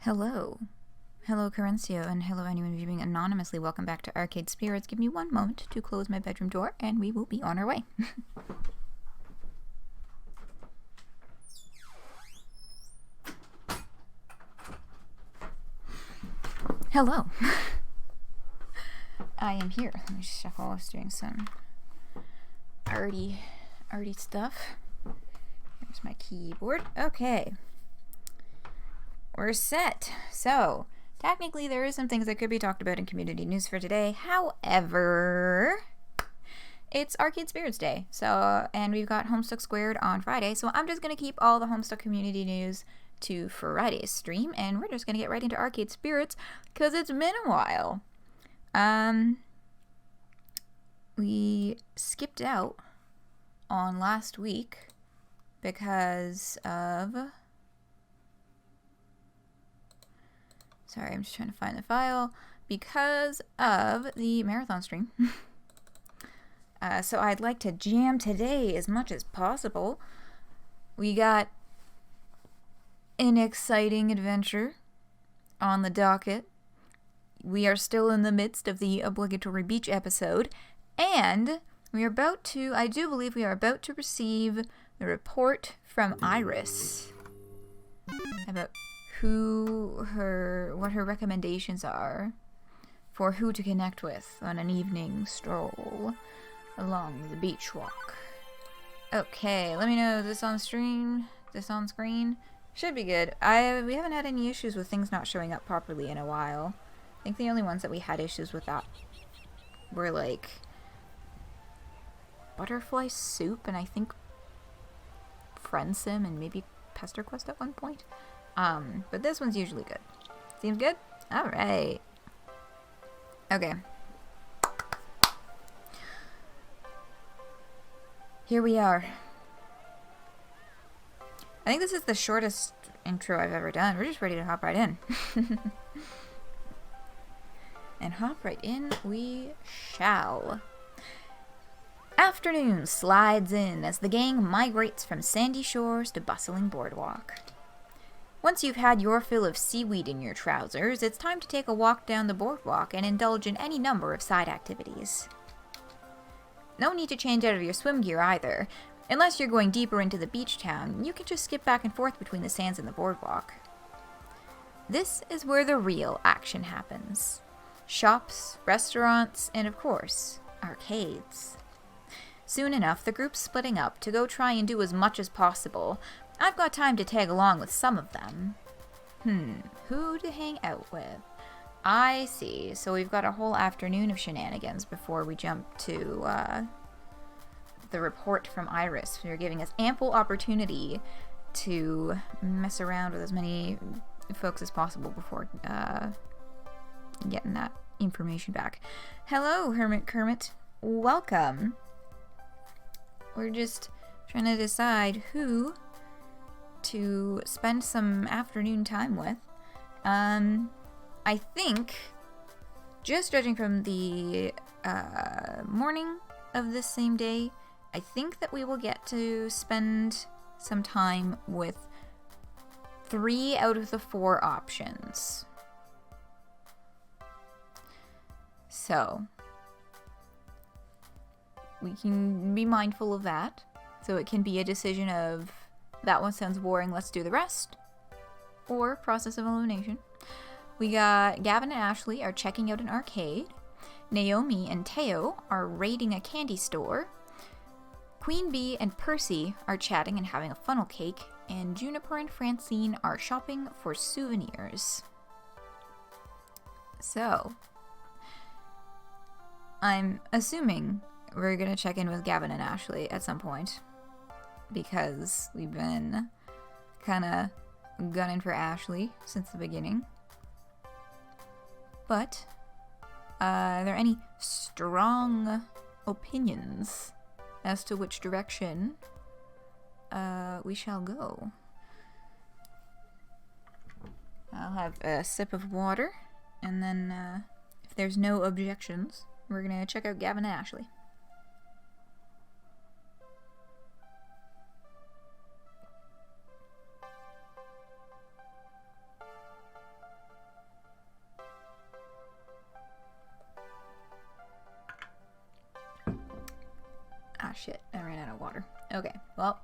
Hello. Hello, Carencio, and hello, anyone viewing anonymously. Welcome back to Arcade Spirits. Give me one moment to close my bedroom door, and we will be on our way. Hello. I am here. Let me shuffle. I was doing some arty stuff. Here's my keyboard. Okay. We're set. So, technically there is some things that could be talked about in community news for today. However, it's Arcade Spirits Day. So, and we've got Homestuck Squared on Friday. So I'm just going to keep all the Homestuck community news to Friday's stream. And we're just going to get right into Arcade Spirits because it's been a while. We skipped out on last week because of... Sorry, I'm just trying to find the file. Because of the marathon stream. So I'd like to jam today as much as possible. We got an exciting adventure on the docket. We are still in the midst of the obligatory beach episode. And we are about to, I do believe we are about to receive the report from Iris about what her recommendations are for who to connect with on an evening stroll along the beach walk. Okay, let me know, is this on stream? This on screen? Should be good. We haven't had any issues with things not showing up properly in a while. I think the only ones that we had issues with that were like Butterfly Soup and I think Friendsim and maybe Pester Quest at one point. But this one's usually good. Seems good? Alright. Okay. Here we are. I think this is the shortest intro I've ever done. We're just ready to hop right in. And hop right in we shall. Afternoon slides in as the gang migrates from sandy shores to bustling boardwalk. Once you've had your fill of seaweed in your trousers, it's time to take a walk down the boardwalk and indulge in any number of side activities. No need to change out of your swim gear either. Unless you're going deeper into the beach town, you can just skip back and forth between the sands and the boardwalk. This is where the real action happens. Shops, restaurants, and of course, arcades. Soon enough, the group's splitting up to go try and do as much as possible. I've got time to tag along with some of them. Who to hang out with? I see. So we've got a whole afternoon of shenanigans before we jump to the report from Iris. They're giving us ample opportunity to mess around with as many folks as possible before getting that information back. Hello, Hermit Kermit. Welcome. We're just trying to decide who to spend some afternoon time with. I think, just judging from the morning of this same day, I think that we will get to spend some time with 3 out of the 4 options. So, we can be mindful of that. So it can be a decision of, that one sounds boring, let's do the rest. Or process of elimination. We got Gavin and Ashley are checking out an arcade. Naomi and Teo are raiding a candy store. Queen Bee and Percy are chatting and having a funnel cake. And Juniper and Francine are shopping for souvenirs. So, I'm assuming we're gonna check in with Gavin and Ashley at some point. Because we've been kinda gunning for Ashley since the beginning. But, are there any strong opinions as to which direction we shall go? I'll have a sip of water, and then if there's no objections, we're gonna check out Gavin and Ashley. shit. I ran out of water. Okay, well.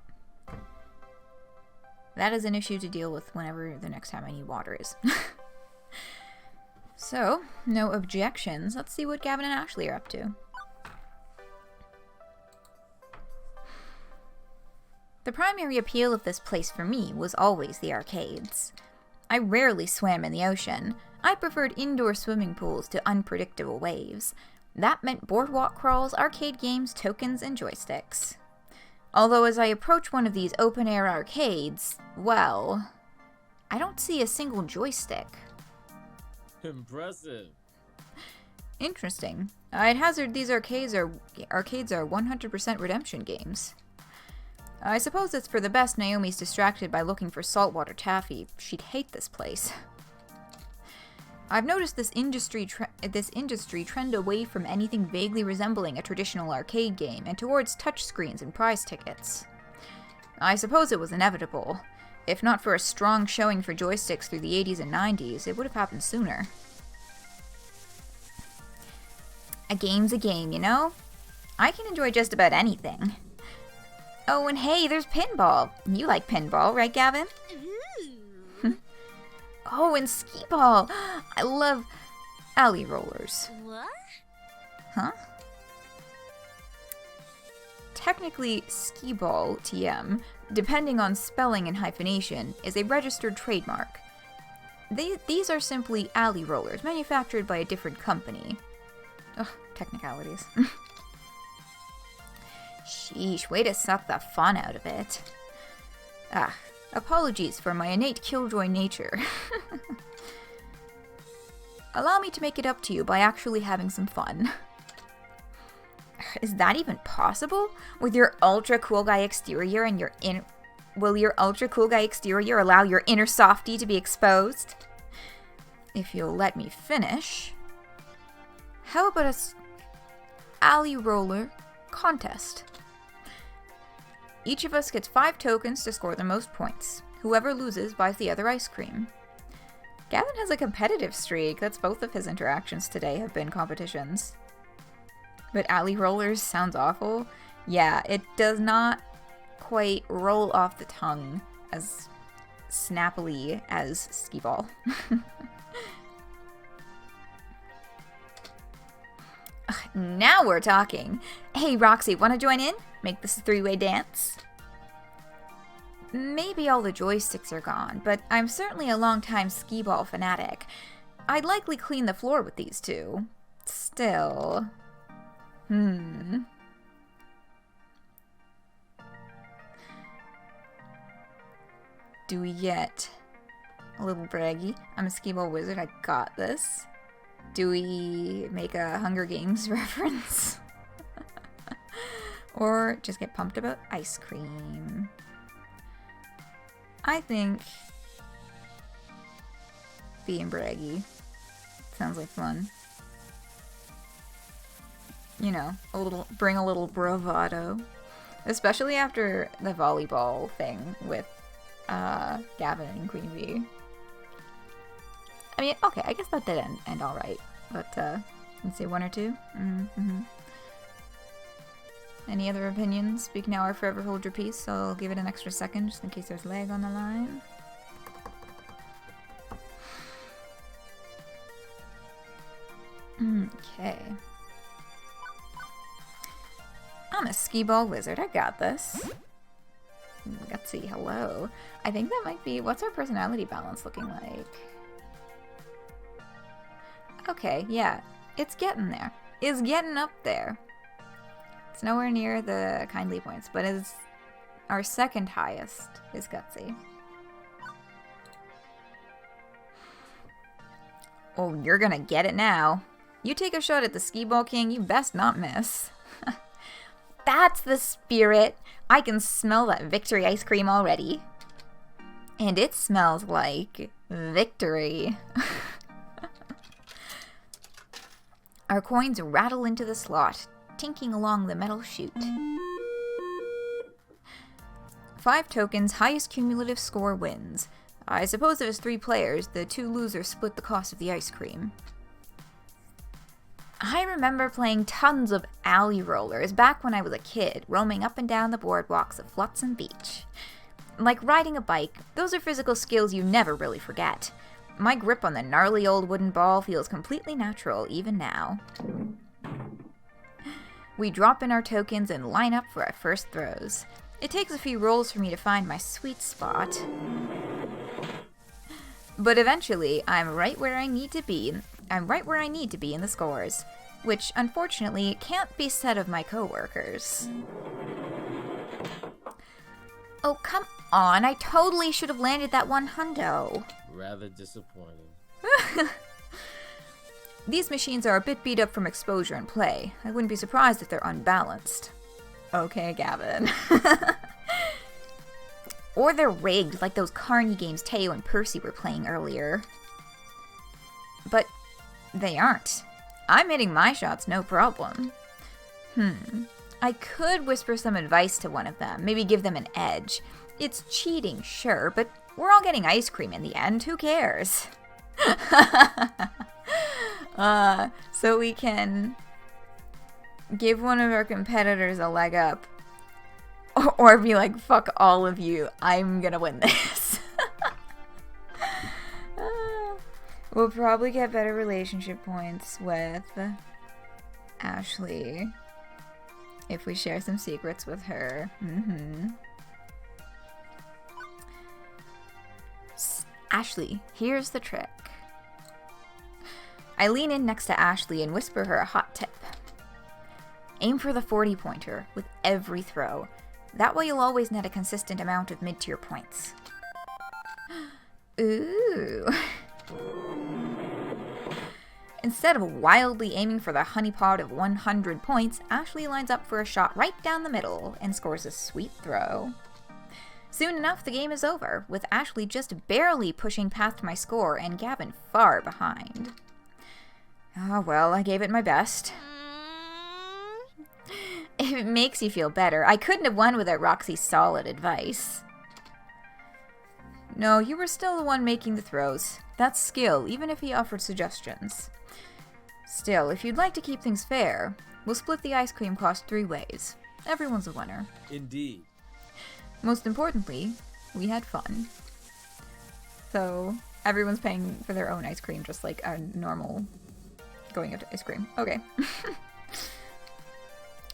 That is an issue to deal with whenever the next time I need water is. So, no objections. Let's see what Gavin and Ashley are up to. The primary appeal of this place for me was always the arcades. I rarely swam in the ocean. I preferred indoor swimming pools to unpredictable waves. That meant boardwalk crawls, arcade games, tokens, and joysticks. Although as I approach one of these open-air arcades, well, I don't see a single joystick. Impressive. Interesting. I'd hazard these arcades are 100% redemption games. I suppose it's for the best Naomi's distracted by looking for saltwater taffy. She'd hate this place. I've noticed this industry trend away from anything vaguely resembling a traditional arcade game and towards touchscreens and prize tickets. I suppose it was inevitable. If not for a strong showing for joysticks through the 80s and 90s, it would have happened sooner. A game's a game, you know? I can enjoy just about anything. Oh, and hey, there's pinball. You like pinball, right, Gavin? Oh, and skee ball. I love alley rollers. What? Huh? Technically, skee ball, TM, depending on spelling and hyphenation, is a registered trademark. These are simply alley rollers, manufactured by a different company. Ugh, technicalities. Sheesh, way to suck the fun out of it. Ah, apologies for my innate killjoy nature. Allow me to make it up to you by actually having some fun. Is that even possible? With your ultra cool guy exterior and your will your ultra cool guy exterior allow your inner softie to be exposed? If you'll let me finish. How about a alley roller contest? Each of us gets 5 tokens to score the most points. Whoever loses buys the other ice cream. Gavin has a competitive streak. That's both of his interactions today have been competitions. But alley rollers sounds awful. Yeah, it does not quite roll off the tongue as snappily as skee ball. Now we're talking. Hey, Roxy, want to join in? Make this a 3-way dance? Maybe all the joysticks are gone, but I'm certainly a long-time skee ball fanatic. I'd likely clean the floor with these two. Still... Do we get a little braggy? I'm a skee ball wizard, I got this. Do we make a Hunger Games reference? Or just get pumped about ice cream? I think being braggy sounds like fun. You know, bring a little bravado. Especially after the volleyball thing with Gavin and Queen Bee. I mean, okay, I guess that did end all right. But, let's see, 1 or 2? Any other opinions? Speak now or forever hold your peace. So I'll give it an extra second just in case there's lag on the line. Okay. I'm a skee ball wizard. I got this. Let's see. Hello. I think that might be... What's our personality balance looking like? Okay, yeah. It's getting there. It's getting up there. It's nowhere near the kindly points, but it's our second highest is gutsy. Oh, you're gonna get it now. You take a shot at the skee ball king, you best not miss. That's the spirit. I can smell that victory ice cream already. And it smells like victory. Our coins rattle into the slot, tinking along the metal chute. 5 tokens, highest cumulative score wins. I suppose if it's 3 players, the 2 losers split the cost of the ice cream. I remember playing tons of alley rollers back when I was a kid, roaming up and down the boardwalks of Flotsam Beach. Like riding a bike, those are physical skills you never really forget. My grip on the gnarly old wooden ball feels completely natural even now. We drop in our tokens and line up for our first throws. It takes a few rolls for me to find my sweet spot. But eventually, I'm right where I need to be in the scores, which unfortunately can't be said of my coworkers. Oh, come on, I totally should have landed that one hundo. Rather disappointing. These machines are a bit beat up from exposure and play. I wouldn't be surprised if they're unbalanced. Okay, Gavin. Or they're rigged, like those Carney games Teo and Percy were playing earlier. But they aren't. I'm hitting my shots no problem. I could whisper some advice to one of them, maybe give them an edge. It's cheating, sure, but we're all getting ice cream in the end, who cares? So we can give one of our competitors a leg up. Or be like, fuck all of you, I'm gonna win this. We'll probably get better relationship points with Ashley if we share some secrets with her. Ashley, here's the trick. I lean in next to Ashley and whisper her a hot tip. Aim for the 40-pointer with every throw. That way you'll always net a consistent amount of mid-tier points. Ooh. Instead of wildly aiming for the honeypot of 100 points, Ashley lines up for a shot right down the middle and scores a sweet throw. Soon enough, the game is over, with Ashley just barely pushing past my score and Gavin far behind. Ah, well, I gave it my best. If it makes you feel better, I couldn't have won without Roxy's solid advice. No, you were still the one making the throws. That's skill, even if he offered suggestions. Still, if you'd like to keep things fair, we'll split the ice cream cost 3 ways. Everyone's a winner. Indeed. Most importantly, we had fun. So, everyone's paying for their own ice cream, just like a normal going out to ice cream. Okay.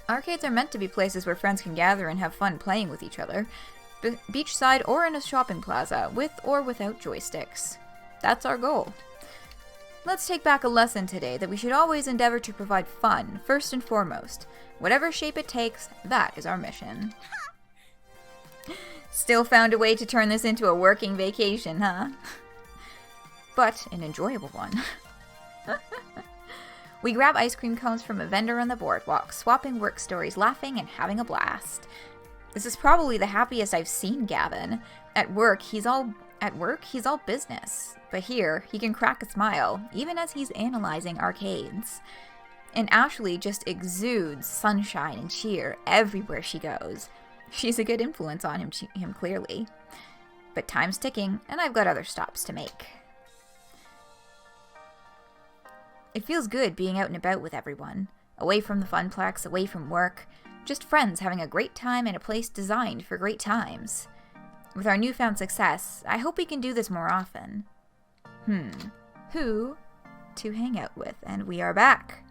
Arcades are meant to be places where friends can gather and have fun playing with each other, beachside or in a shopping plaza, with or without joysticks. That's our goal. Let's take back a lesson today that we should always endeavor to provide fun, first and foremost. Whatever shape it takes, that is our mission. Still found a way to turn this into a working vacation, huh? But an enjoyable one. We grab ice cream cones from a vendor on the boardwalk, swapping work stories, laughing and having a blast. This is probably the happiest I've seen Gavin. At work, he's all business. But here, he can crack a smile, even as he's analyzing arcades. And Ashley just exudes sunshine and cheer everywhere she goes. She's a good influence on him clearly. But time's ticking, and I've got other stops to make. It feels good being out and about with everyone. Away from the funplex, away from work. Just friends having a great time in a place designed for great times. With our newfound success, I hope we can do this more often. Who to hang out with? And we are back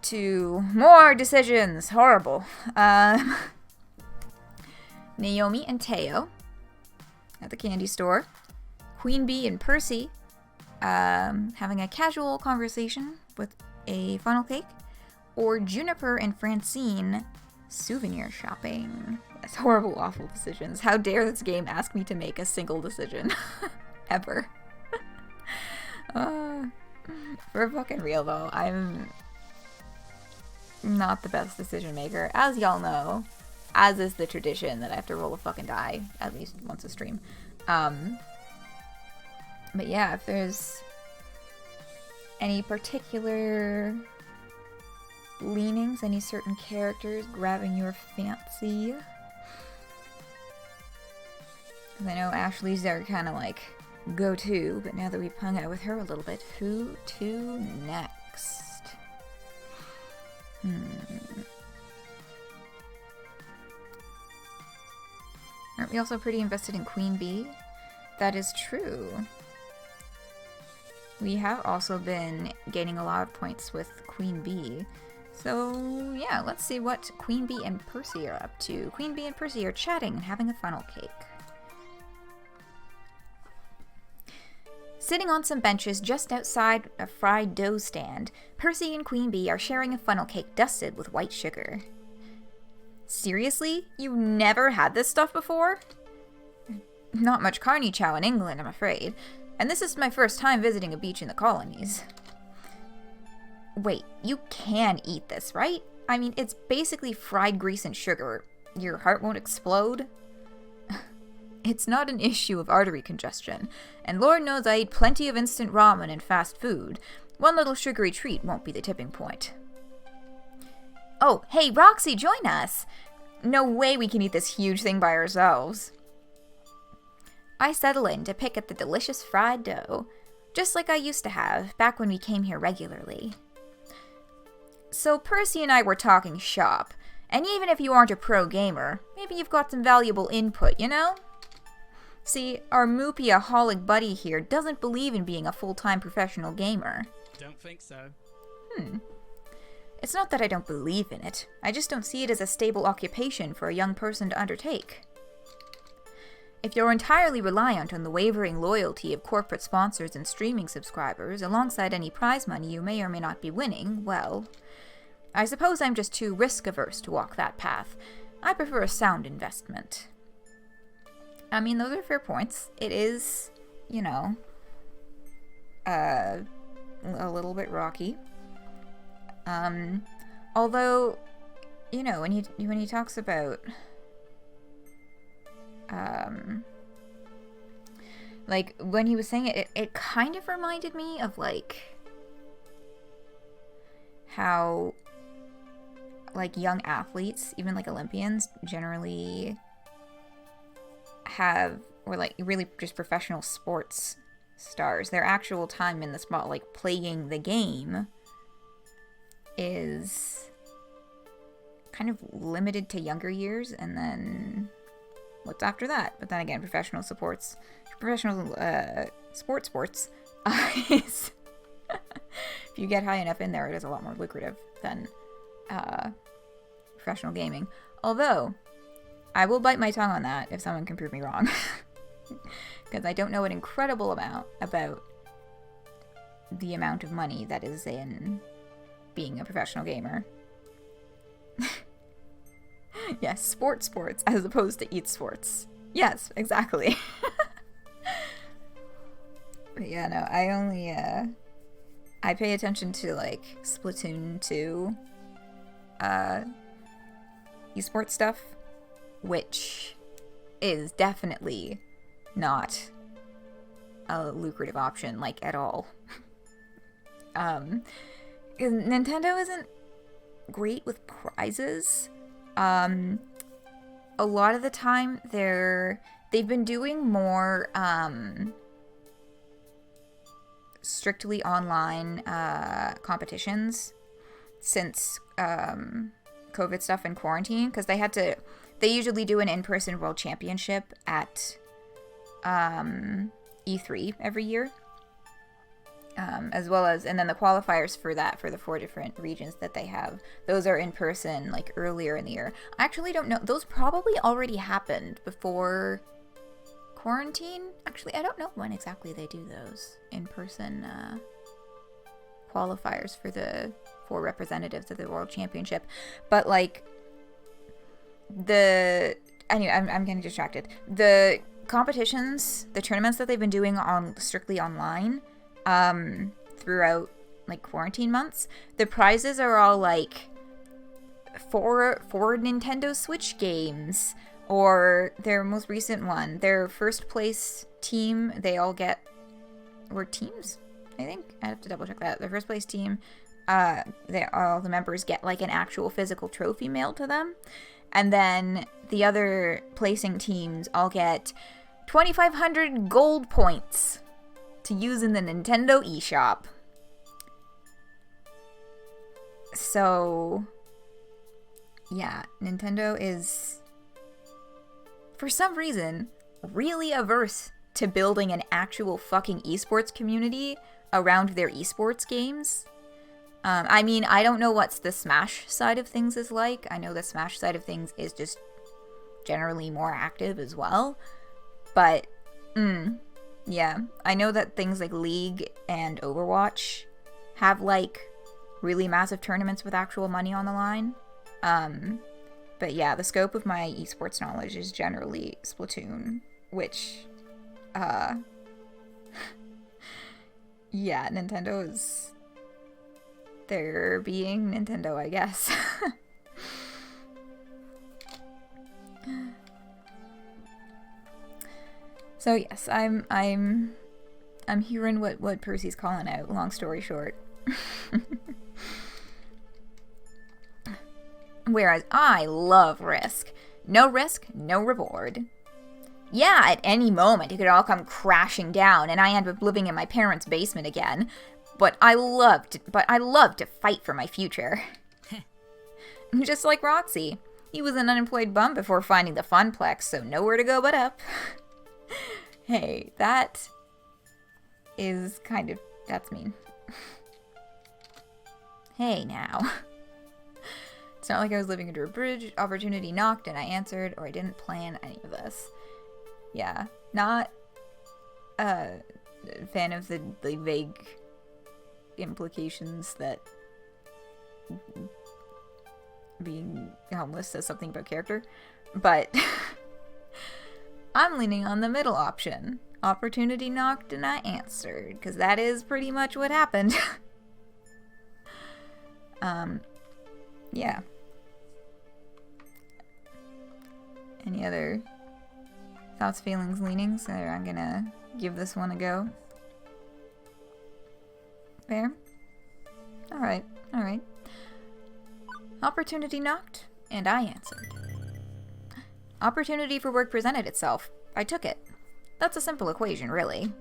to more decisions. Horrible. Naomi and Teo at the candy store. Queen Bee and Percy having a casual conversation with a funnel cake. Or Juniper and Francine souvenir shopping. That's horrible, awful decisions. How dare this game ask me to make a single decision. Ever. For fucking real though, I'm not the best decision maker, as y'all know. As is the tradition that I have to roll a fucking die at least once a stream. But yeah, if there's any particular leanings, any certain characters grabbing your fancy. Because I know Ashley's there kind of like go-to, but now that we've hung out with her a little bit, who to next? Aren't we also pretty invested in Queen Bee? That is true. We have also been gaining a lot of points with Queen Bee. So, yeah, let's see what Queen Bee and Percy are up to. Queen Bee and Percy are chatting and having a funnel cake. Sitting on some benches just outside a fried dough stand, Percy and Queen Bee are sharing a funnel cake dusted with white sugar. Seriously? You've never had this stuff before? Not much carny chow in England, I'm afraid. And this is my first time visiting a beach in the colonies. Wait, you can eat this, right? I mean, it's basically fried grease and sugar. Your heart won't explode? It's not an issue of artery congestion, and Lord knows I eat plenty of instant ramen and fast food. One little sugary treat won't be the tipping point. Oh, hey, Roxy, join us! No way we can eat this huge thing by ourselves. I settle in to pick at the delicious fried dough, just like I used to have back when we came here regularly. So Percy and I were talking shop, and even if you aren't a pro gamer, maybe you've got some valuable input, you know? See, our Moopy-aholic buddy here doesn't believe in being a full-time professional gamer. Don't think so. It's not that I don't believe in it, I just don't see it as a stable occupation for a young person to undertake. If you're entirely reliant on the wavering loyalty of corporate sponsors and streaming subscribers, alongside any prize money you may or may not be winning, well, I suppose I'm just too risk-averse to walk that path. I prefer a sound investment. I mean, those are fair points. It is, you know, a little bit rocky. Although, you know, when he talks about, like, when he was saying it, it kind of reminded me of, like, how, like, young athletes, even, like, Olympians, generally have, or, like, really just professional sports stars, their actual time in the spot, like, playing the game is kind of limited to younger years, and then what's after that? But then again, professional sports is if you get high enough in there, it is a lot more lucrative than professional gaming. Although, I will bite my tongue on that if someone can prove me wrong. Because I don't know an incredible amount about the amount of money that is in being a professional gamer. Yes, sports as opposed to eat sports. Yes, exactly. But yeah, no, I only, I pay attention to, like, Splatoon 2, esports stuff, which is definitely not a lucrative option, like, at all. Nintendo isn't great with prizes. A lot of the time they've been doing more strictly online competitions since COVID stuff and quarantine, because they usually do an in-person world championship at E3 every year. As well as, and then the qualifiers for that, for the 4 different regions that they have, those are in person, like, earlier in the year. I actually don't know, those probably already happened before quarantine. Actually, I don't know when exactly they do those in-person qualifiers for the 4 representatives of the World Championship. But, like, anyway, I'm getting distracted. The competitions, the tournaments that they've been doing strictly online, throughout, like, quarantine months, the prizes are all, like, for Nintendo Switch games, or their most recent one, their first place team, they all get, or teams, I think? I have to double check that. Their first place team, all the members get, like, an actual physical trophy mailed to them, and then the other placing teams all get 2,500 gold points to use in the Nintendo eShop. So, yeah, Nintendo is, for some reason, really averse to building an actual fucking esports community around their esports games. I mean, I don't know what's the Smash side of things is like. I know the Smash side of things is just generally more active as well. But, yeah. I know that things like League and Overwatch have, like, really massive tournaments with actual money on the line. But yeah, the scope of my esports knowledge is generally Splatoon, which, yeah, Nintendo is... They're being Nintendo, I guess. So yes, I'm hearing what Percy's calling out, long story short. Whereas I love risk. No risk, no reward. Yeah, at any moment it could all come crashing down and I end up living in my parents' basement again. But I love to fight for my future. Just like Roxy. He was an unemployed bum before finding the funplex, so nowhere to go but up. Hey, that is kind of... that's mean. Hey, now. It's not like I was living under a bridge, opportunity knocked, and I answered, or I didn't plan any of this. Yeah, not a fan of the vague implications that being homeless says something about character, but I'm leaning on the middle option. Opportunity knocked and I answered, because that is pretty much what happened. Yeah. Any other thoughts, feelings, leanings? Or I'm gonna give this one a go. Fair? Alright, alright. Opportunity knocked, and I answered. Opportunity for work presented itself. I took it. That's a simple equation, really.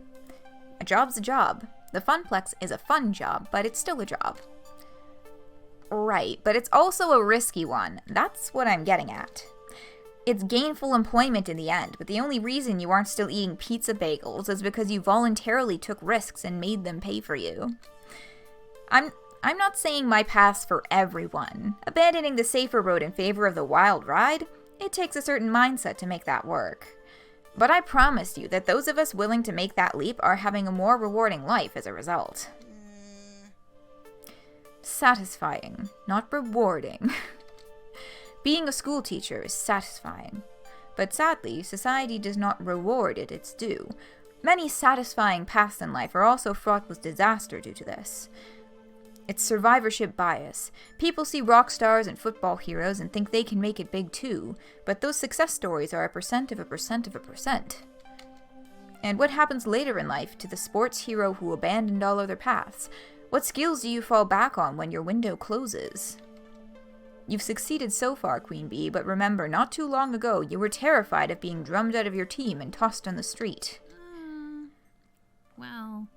A job's a job. The funplex is a fun job, but it's still a job. Right, but it's also a risky one. That's what I'm getting at. It's gainful employment in the end, but the only reason you aren't still eating pizza bagels is because you voluntarily took risks and made them pay for you. I'm not saying my path's for everyone. Abandoning the safer road in favor of the wild ride, it takes a certain mindset to make that work. But I promise you that those of us willing to make that leap are having a more rewarding life as a result. Satisfying, not rewarding. Being a school teacher is satisfying. But sadly, society does not reward it its due. Many satisfying paths in life are also fraught with disaster due to this. It's survivorship bias. People see rock stars and football heroes and think they can make it big too, but those success stories are a percent of a percent of a percent. And what happens later in life to the sports hero who abandoned all other paths? What skills do you fall back on when your window closes? You've succeeded so far, Queen Bee, but remember, not too long ago, you were terrified of being drummed out of your team and tossed on the street. Well...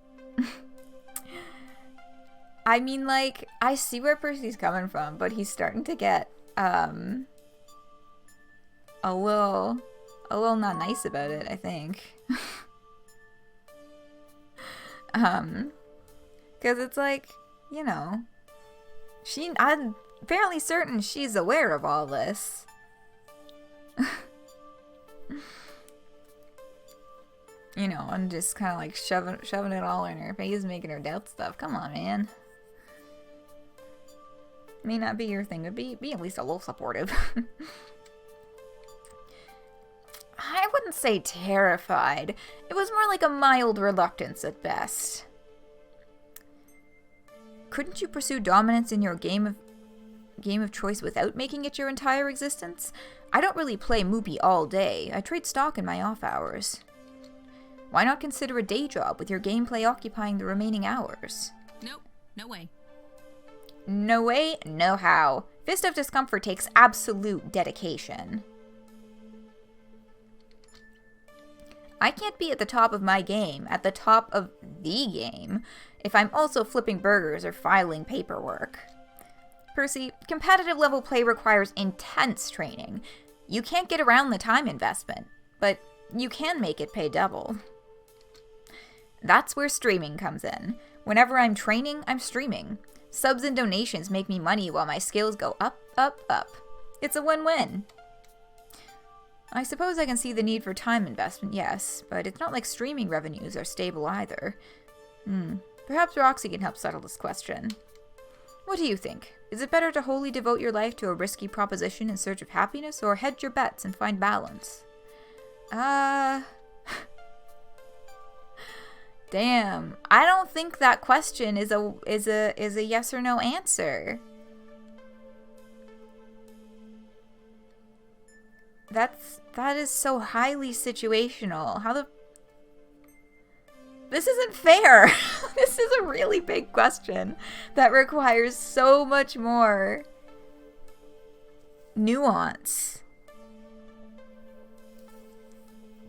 I mean, like, I see where Percy's coming from, but he's starting to get, a little not nice about it, I think. Because it's like, you know, I'm fairly certain she's aware of all this. You know, I'm just kind of like shoving it all in her face, making her doubt stuff. Come on, man. May not be your thing, but be at least a little supportive. I wouldn't say terrified. It was more like a mild reluctance at best. Couldn't you pursue dominance in your game of choice without making it your entire existence? I don't really play Moopy all day. I trade stock in my off hours. Why not consider a day job with your gameplay occupying the remaining hours? Nope, no way. No way, no how. Fist of Discomfort takes absolute dedication. I can't be at the top of my game, at the top of the game, if I'm also flipping burgers or filing paperwork. Percy, competitive level play requires intense training. You can't get around the time investment, but you can make it pay double. That's where streaming comes in. Whenever I'm training, I'm streaming. Subs and donations make me money while my skills go up, up, up. It's a win-win. I suppose I can see the need for time investment, yes, but it's not like streaming revenues are stable either. Perhaps Roxy can help settle this question. What do you think? Is it better to wholly devote your life to a risky proposition in search of happiness, or hedge your bets and find balance? Damn. I don't think that question is a yes or no answer. That is so highly situational. This isn't fair. This is a really big question that requires so much more nuance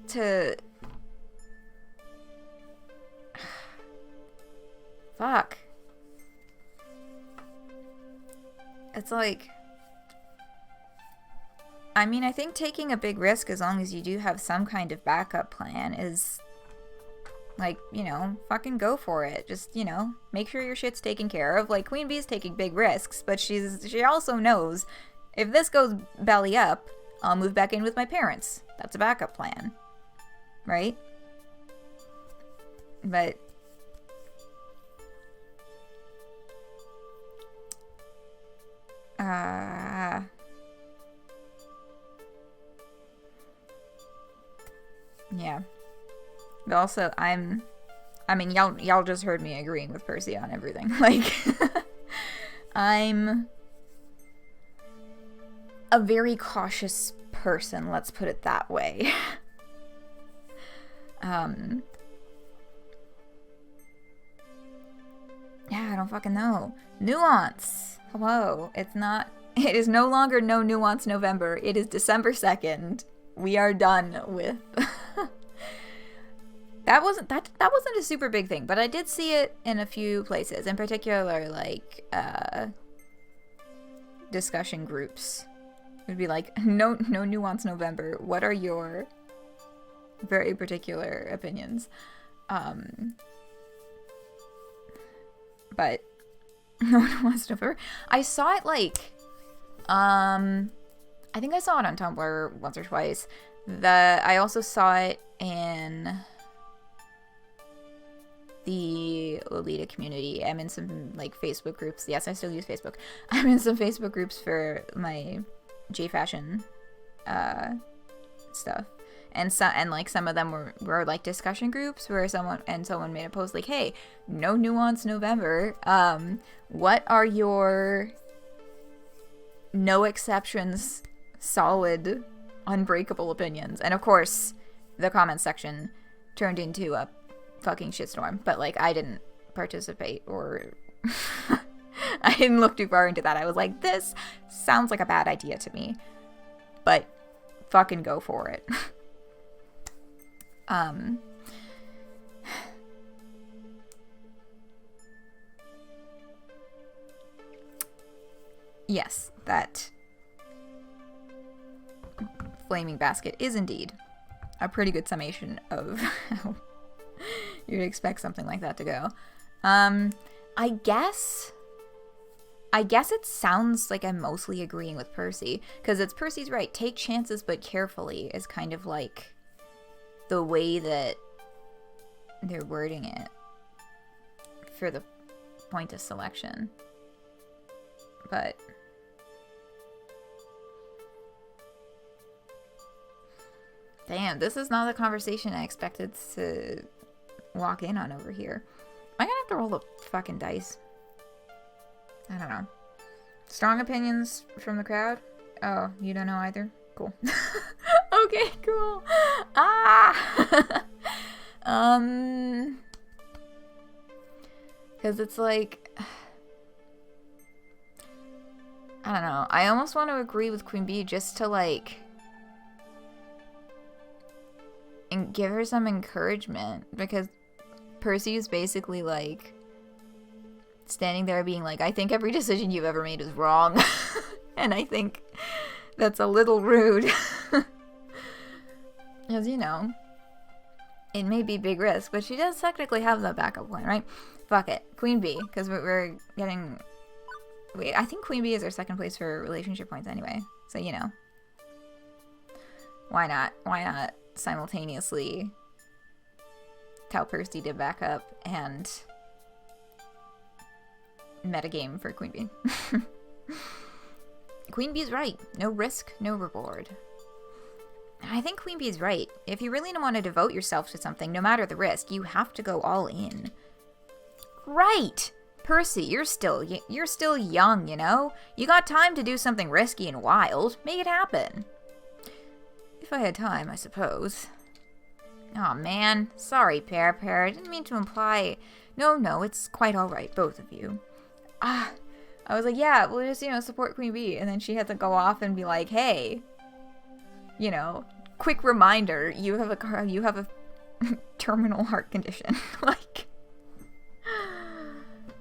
to... Fuck. It's like... I mean, I think taking a big risk, as long as you do have some kind of backup plan, is... like, you know, fucking go for it. Just, you know, make sure your shit's taken care of. Like, Queen Bee's taking big risks, but she also knows, if this goes belly up, I'll move back in with my parents. That's a backup plan. Right? But... yeah. But also, I mean, y'all just heard me agreeing with Percy on everything. Like, I'm a very cautious person, let's put it that way. Yeah, I don't fucking know. Nuance! Hello. It is no longer No Nuance November. It is December 2nd. We are done with... That wasn't a super big thing, but I did see it in a few places, in particular, like, discussion groups. It would be like, no Nuance November. What are your very particular opinions? But no Nuance November. I saw it like, I think I saw it on Tumblr once or twice. I also saw it in the Lolita community. I'm in some, like, Facebook groups. Yes, I still use Facebook. I'm in some Facebook groups for my J-Fashion stuff. And like, some of them were like discussion groups where someone made a post like, hey, no Nuance November. What are your no exceptions, solid, unbreakable opinions? And of course, the comment section turned into a fucking shitstorm, but like, I didn't participate, or I didn't look too far into that. I was like, this sounds like a bad idea to me, but fucking go for it. Yes, that flaming basket is indeed a pretty good summation of how you'd expect something like that to go. I guess it sounds like I'm mostly agreeing with Percy, because it's Percy's right. Take chances, but carefully is kind of like the way that they're wording it for the point of selection. But damn, this is not the conversation I expected to walk in on over here. Am I gonna have to roll the fucking dice? I don't know. Strong opinions from the crowd? Oh, you don't know either? Cool. Okay, cool. Because it's like, I don't know. I almost want to agree with Queen Bee just to like, and give her some encouragement, because Percy is basically like, standing there being like, I think every decision you've ever made is wrong. And I think that's a little rude. Because, you know, it may be big risk, but she does technically have that backup plan, right? Fuck it. Queen bee, because we're getting... Wait, I think Queen bee is our second place for relationship points anyway. So, you know. Why not? Why not simultaneously tell Percy to back up and metagame for Queen bee? Queen bee's right. No risk, no reward. I think Queen bee's right. If you really want to devote yourself to something, no matter the risk, you have to go all in. Right! Percy, you're still young, you know? You got time to do something risky and wild. Make it happen. If I had time, I suppose. Aw, man. Sorry, Pear. I didn't mean to imply... No, it's quite alright, both of you. I was like, yeah, we'll just, you know, support Queen bee. And then she had to go off and be like, hey, you know, quick reminder, you have a terminal heart condition. Like...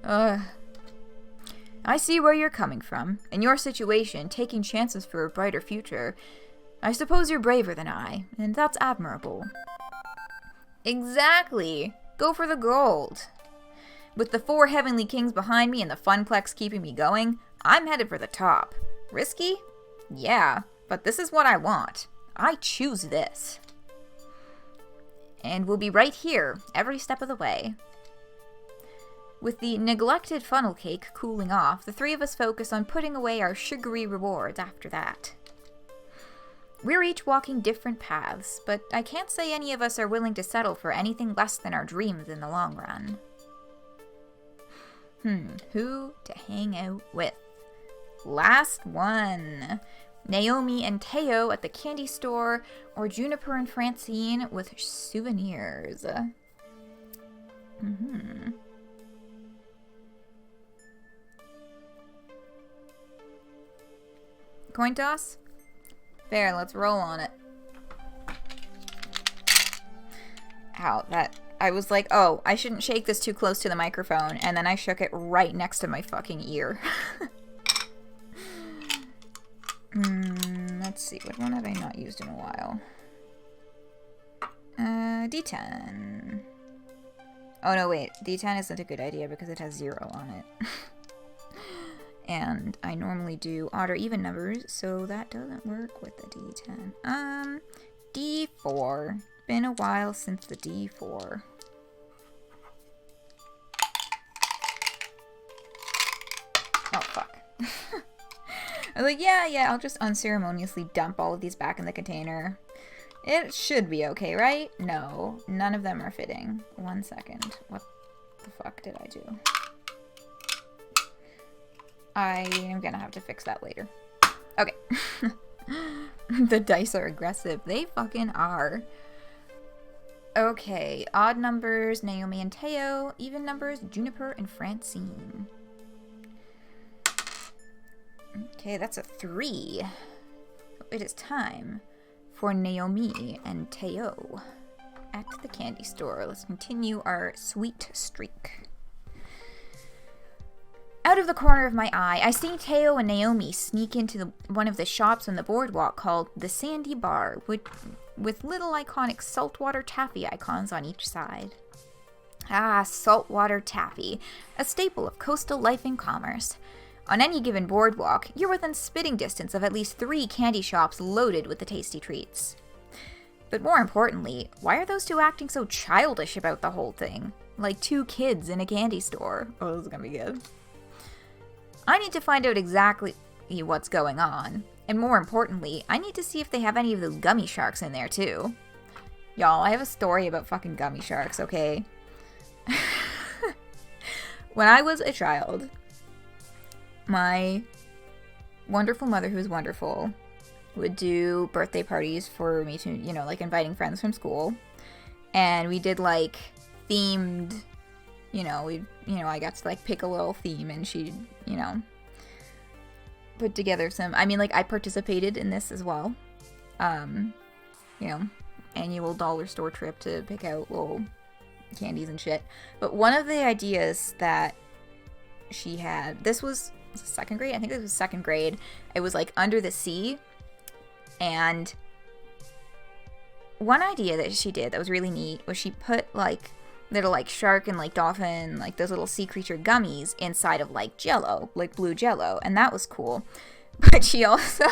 I see where you're coming from. In your situation, taking chances for a brighter future, I suppose you're braver than I, and that's admirable. Exactly! Go for the gold! With the 4 heavenly kings behind me and the funplex keeping me going, I'm headed for the top. Risky? Yeah, but this is what I want. I choose this. And we'll be right here, every step of the way. With the neglected funnel cake cooling off, the 3 of us focus on putting away our sugary rewards after that. We're each walking different paths, but I can't say any of us are willing to settle for anything less than our dreams in the long run. Who to hang out with? Last one. Naomi and Teo at the candy store, or Juniper and Francine with souvenirs. Coin toss? Fair, let's roll on it. Ow, I was like, oh, I shouldn't shake this too close to the microphone, and then I shook it right next to my fucking ear. Let's see, what one have I not used in a while? D10. Oh no, wait, D10 isn't a good idea because it has 0 on it. And I normally do odd or even numbers, so that doesn't work with the D10. D4. Been a while since the D4. Oh, fuck. I was like, yeah, I'll just unceremoniously dump all of these back in the container. It should be okay, right? No, none of them are fitting. 1 second. What the fuck did I do? I am gonna have to fix that later. Okay. The dice are aggressive. They fucking are. Okay, odd numbers, Naomi and Teo. Even numbers, Juniper and Francine. Okay, that's a 3. It is time for Naomi and Teo at the candy store. Let's continue our sweet streak. Out of the corner of my eye, I see Teo and Naomi sneak into one of the shops on the boardwalk called the Sandy Bar, with little iconic saltwater taffy icons on each side. Ah, saltwater taffy, a staple of coastal life and commerce. On any given boardwalk, you're within spitting distance of at least 3 candy shops loaded with the tasty treats. But more importantly, why are those 2 acting so childish about the whole thing? Like 2 kids in a candy store. Oh, this is gonna be good. I need to find out exactly what's going on. And more importantly, I need to see if they have any of those gummy sharks in there too. Y'all, I have a story about fucking gummy sharks, okay? When I was a child, my wonderful mother, who was wonderful, would do birthday parties for me to, you know, like inviting friends from school. And we did like themed, I got to like pick a little theme and she'd, put together some, I participated in this as well. Annual dollar store trip to pick out little candies and shit. But one of the ideas that she had, this was second grade? I think this was second grade. It was like Under the Sea. And one idea that she did that was really neat was she put like little like shark and like dolphin, like those little sea creature gummies inside of like jello, like blue jello. And that was cool. But she also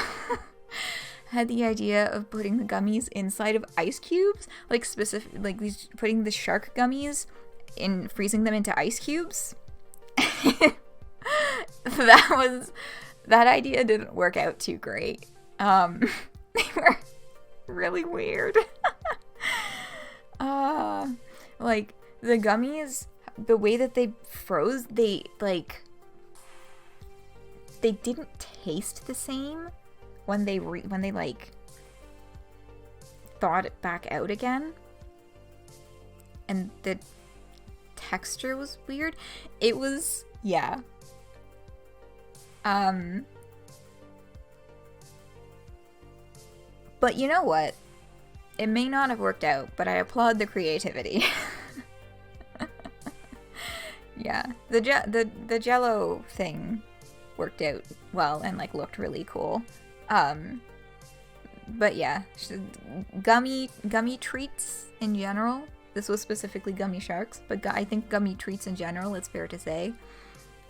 had the idea of putting the gummies inside of ice cubes, like putting the shark gummies in, freezing them into ice cubes. That idea didn't work out too great. They were really weird. Like the gummies, the way that they froze, they didn't taste the same when they like thawed it back out again, and the texture was weird. It was, yeah. But you know what? It may not have worked out, but I applaud the creativity. Yeah, the jello thing worked out well and like looked really cool. But yeah, gummy treats in general. This was specifically gummy sharks, but I think gummy treats in general, it's fair to say,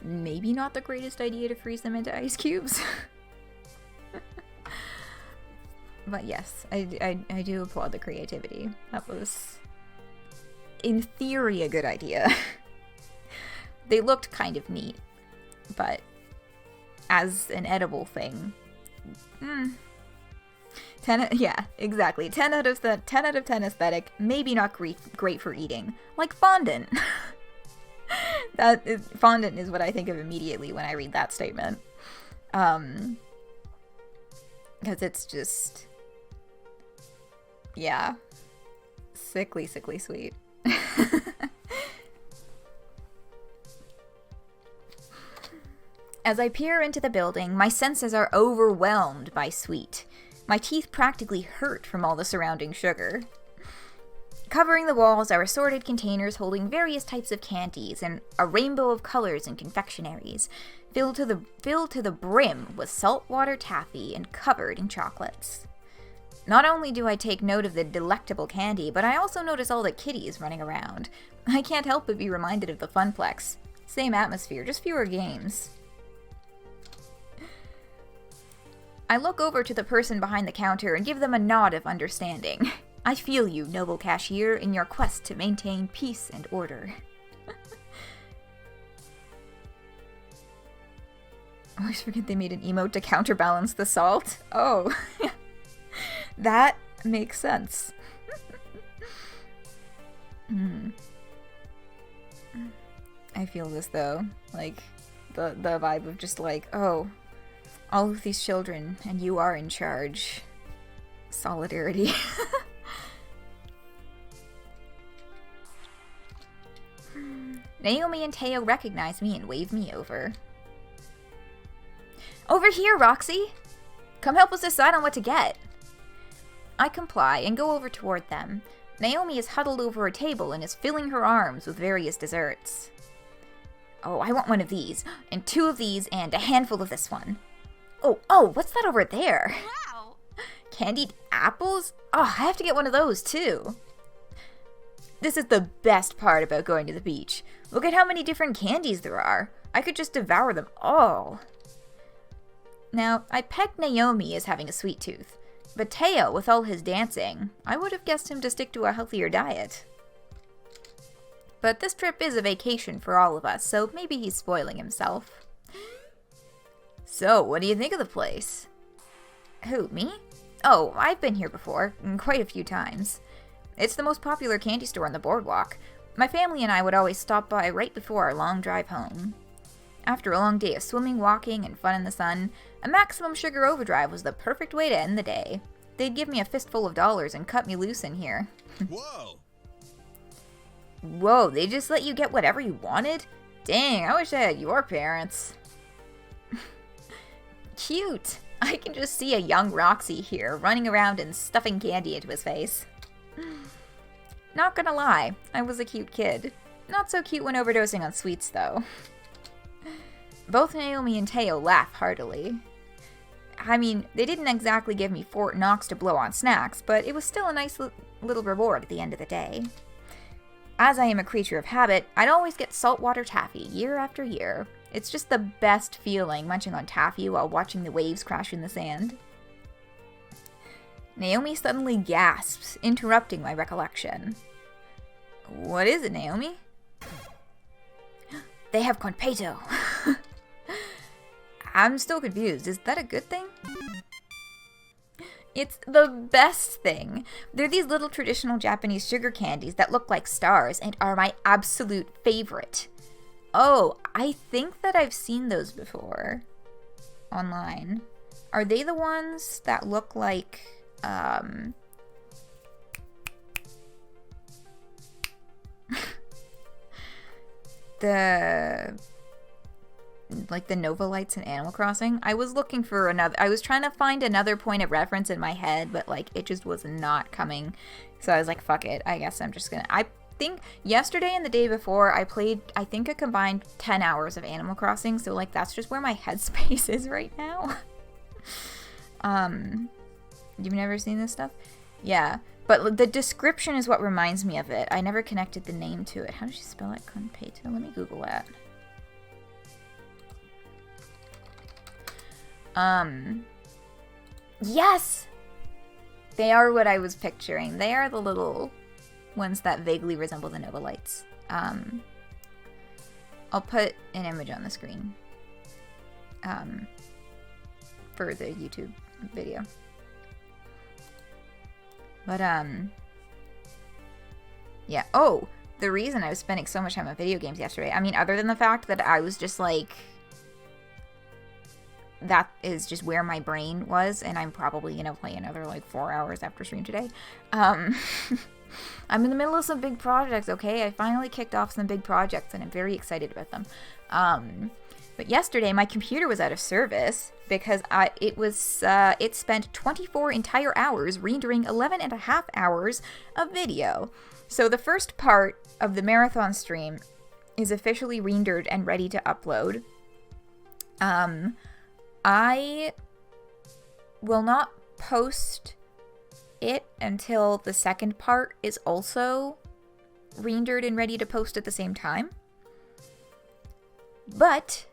maybe not the greatest idea to freeze them into ice cubes. But yes, I do applaud the creativity. That was, in theory, a good idea. They looked kind of neat, but as an edible thing, 10, yeah, exactly. 10 out of 10 aesthetic, maybe not great for eating. Like fondant. Fondant is what I think of immediately when I read that statement. Because it's just, yeah, sickly sweet. As I peer into the building, my senses are overwhelmed by sweet. My teeth practically hurt from all the surrounding sugar. Covering the walls are assorted containers holding various types of candies and a rainbow of colors and confectionaries, filled to the brim with saltwater taffy and covered in chocolates. Not only do I take note of the delectable candy, but I also notice all the kitties running around. I can't help but be reminded of the Funplex. Same atmosphere, just fewer games. I look over to the person behind the counter and give them a nod of understanding. I feel you, noble cashier, in your quest to maintain peace and order. I always forget they made an emote to counterbalance the salt. Oh, that makes sense. I feel this though, like the vibe of just like, oh, all of these children, and you are in charge. Solidarity. Naomi and Teo recognize me and wave me over. Over here, Roxy! Come help us decide on what to get. I comply and go over toward them. Naomi is huddled over a table and is filling her arms with various desserts. Oh, I want one of these, and 2 of these, and a handful of this one. Oh, what's that over there? Wow! Candied apples? Oh, I have to get one of those too. This is the best part about going to the beach. Look at how many different candies there are. I could just devour them all. Now, I pegged Naomi as having a sweet tooth, but Teo, with all his dancing, I would have guessed him to stick to a healthier diet. But this trip is a vacation for all of us, so maybe he's spoiling himself. So, what do you think of the place? Who, me? Oh, I've been here before, quite a few times. It's the most popular candy store on the boardwalk. My family and I would always stop by right before our long drive home. After a long day of swimming, walking, and fun in the sun, a maximum sugar overdrive was the perfect way to end the day. They'd give me a fistful of dollars and cut me loose in here. Whoa! Whoa, they just let you get whatever you wanted? Dang, I wish I had your parents. Cute! I can just see a young Roxy here, running around and stuffing candy into his face. Not gonna lie, I was a cute kid. Not so cute when overdosing on sweets, though. Both Naomi and Teo laugh heartily. I mean, they didn't exactly give me Fort Knox to blow on snacks, but it was still a nice little reward at the end of the day. As I am a creature of habit, I'd always get saltwater taffy year after year. It's just the best feeling, munching on taffy while watching the waves crash in the sand. Naomi suddenly gasps, interrupting my recollection. What is it, Naomi? They have conpeto. I'm still confused. Is that a good thing? It's the best thing. They're these little traditional Japanese sugar candies that look like stars and are my absolute favorite. Oh, I think that I've seen those before online. Are they the ones that look like, the Nova Lights in Animal Crossing? I was looking for I was trying to find another point of reference in my head, but like it just was not coming. So I was like, fuck it. I guess I'm just gonna, I think yesterday and the day before I played, I think a combined 10 hours of Animal Crossing. So like that's just where my headspace is right now. You've never seen this stuff? Yeah. But the description is what reminds me of it. I never connected the name to it. How does she spell it? Conpeto? Let me Google that. Yes! They are what I was picturing. They are the little ones that vaguely resemble the Nova Lights. I'll put an image on the screen. For the YouTube video. But, yeah. Oh, the reason I was spending so much time on video games yesterday, I mean, other than the fact that I was just like, that is just where my brain was, and I'm probably gonna play another like 4 hours after stream today. I'm in the middle of some big projects, okay? I finally kicked off some big projects, and I'm very excited about them. But yesterday, my computer was out of service because it spent 24 entire hours rendering 11.5 hours of video. So the first part of the marathon stream is officially rendered and ready to upload. I will not post it until the second part is also rendered and ready to post at the same time. But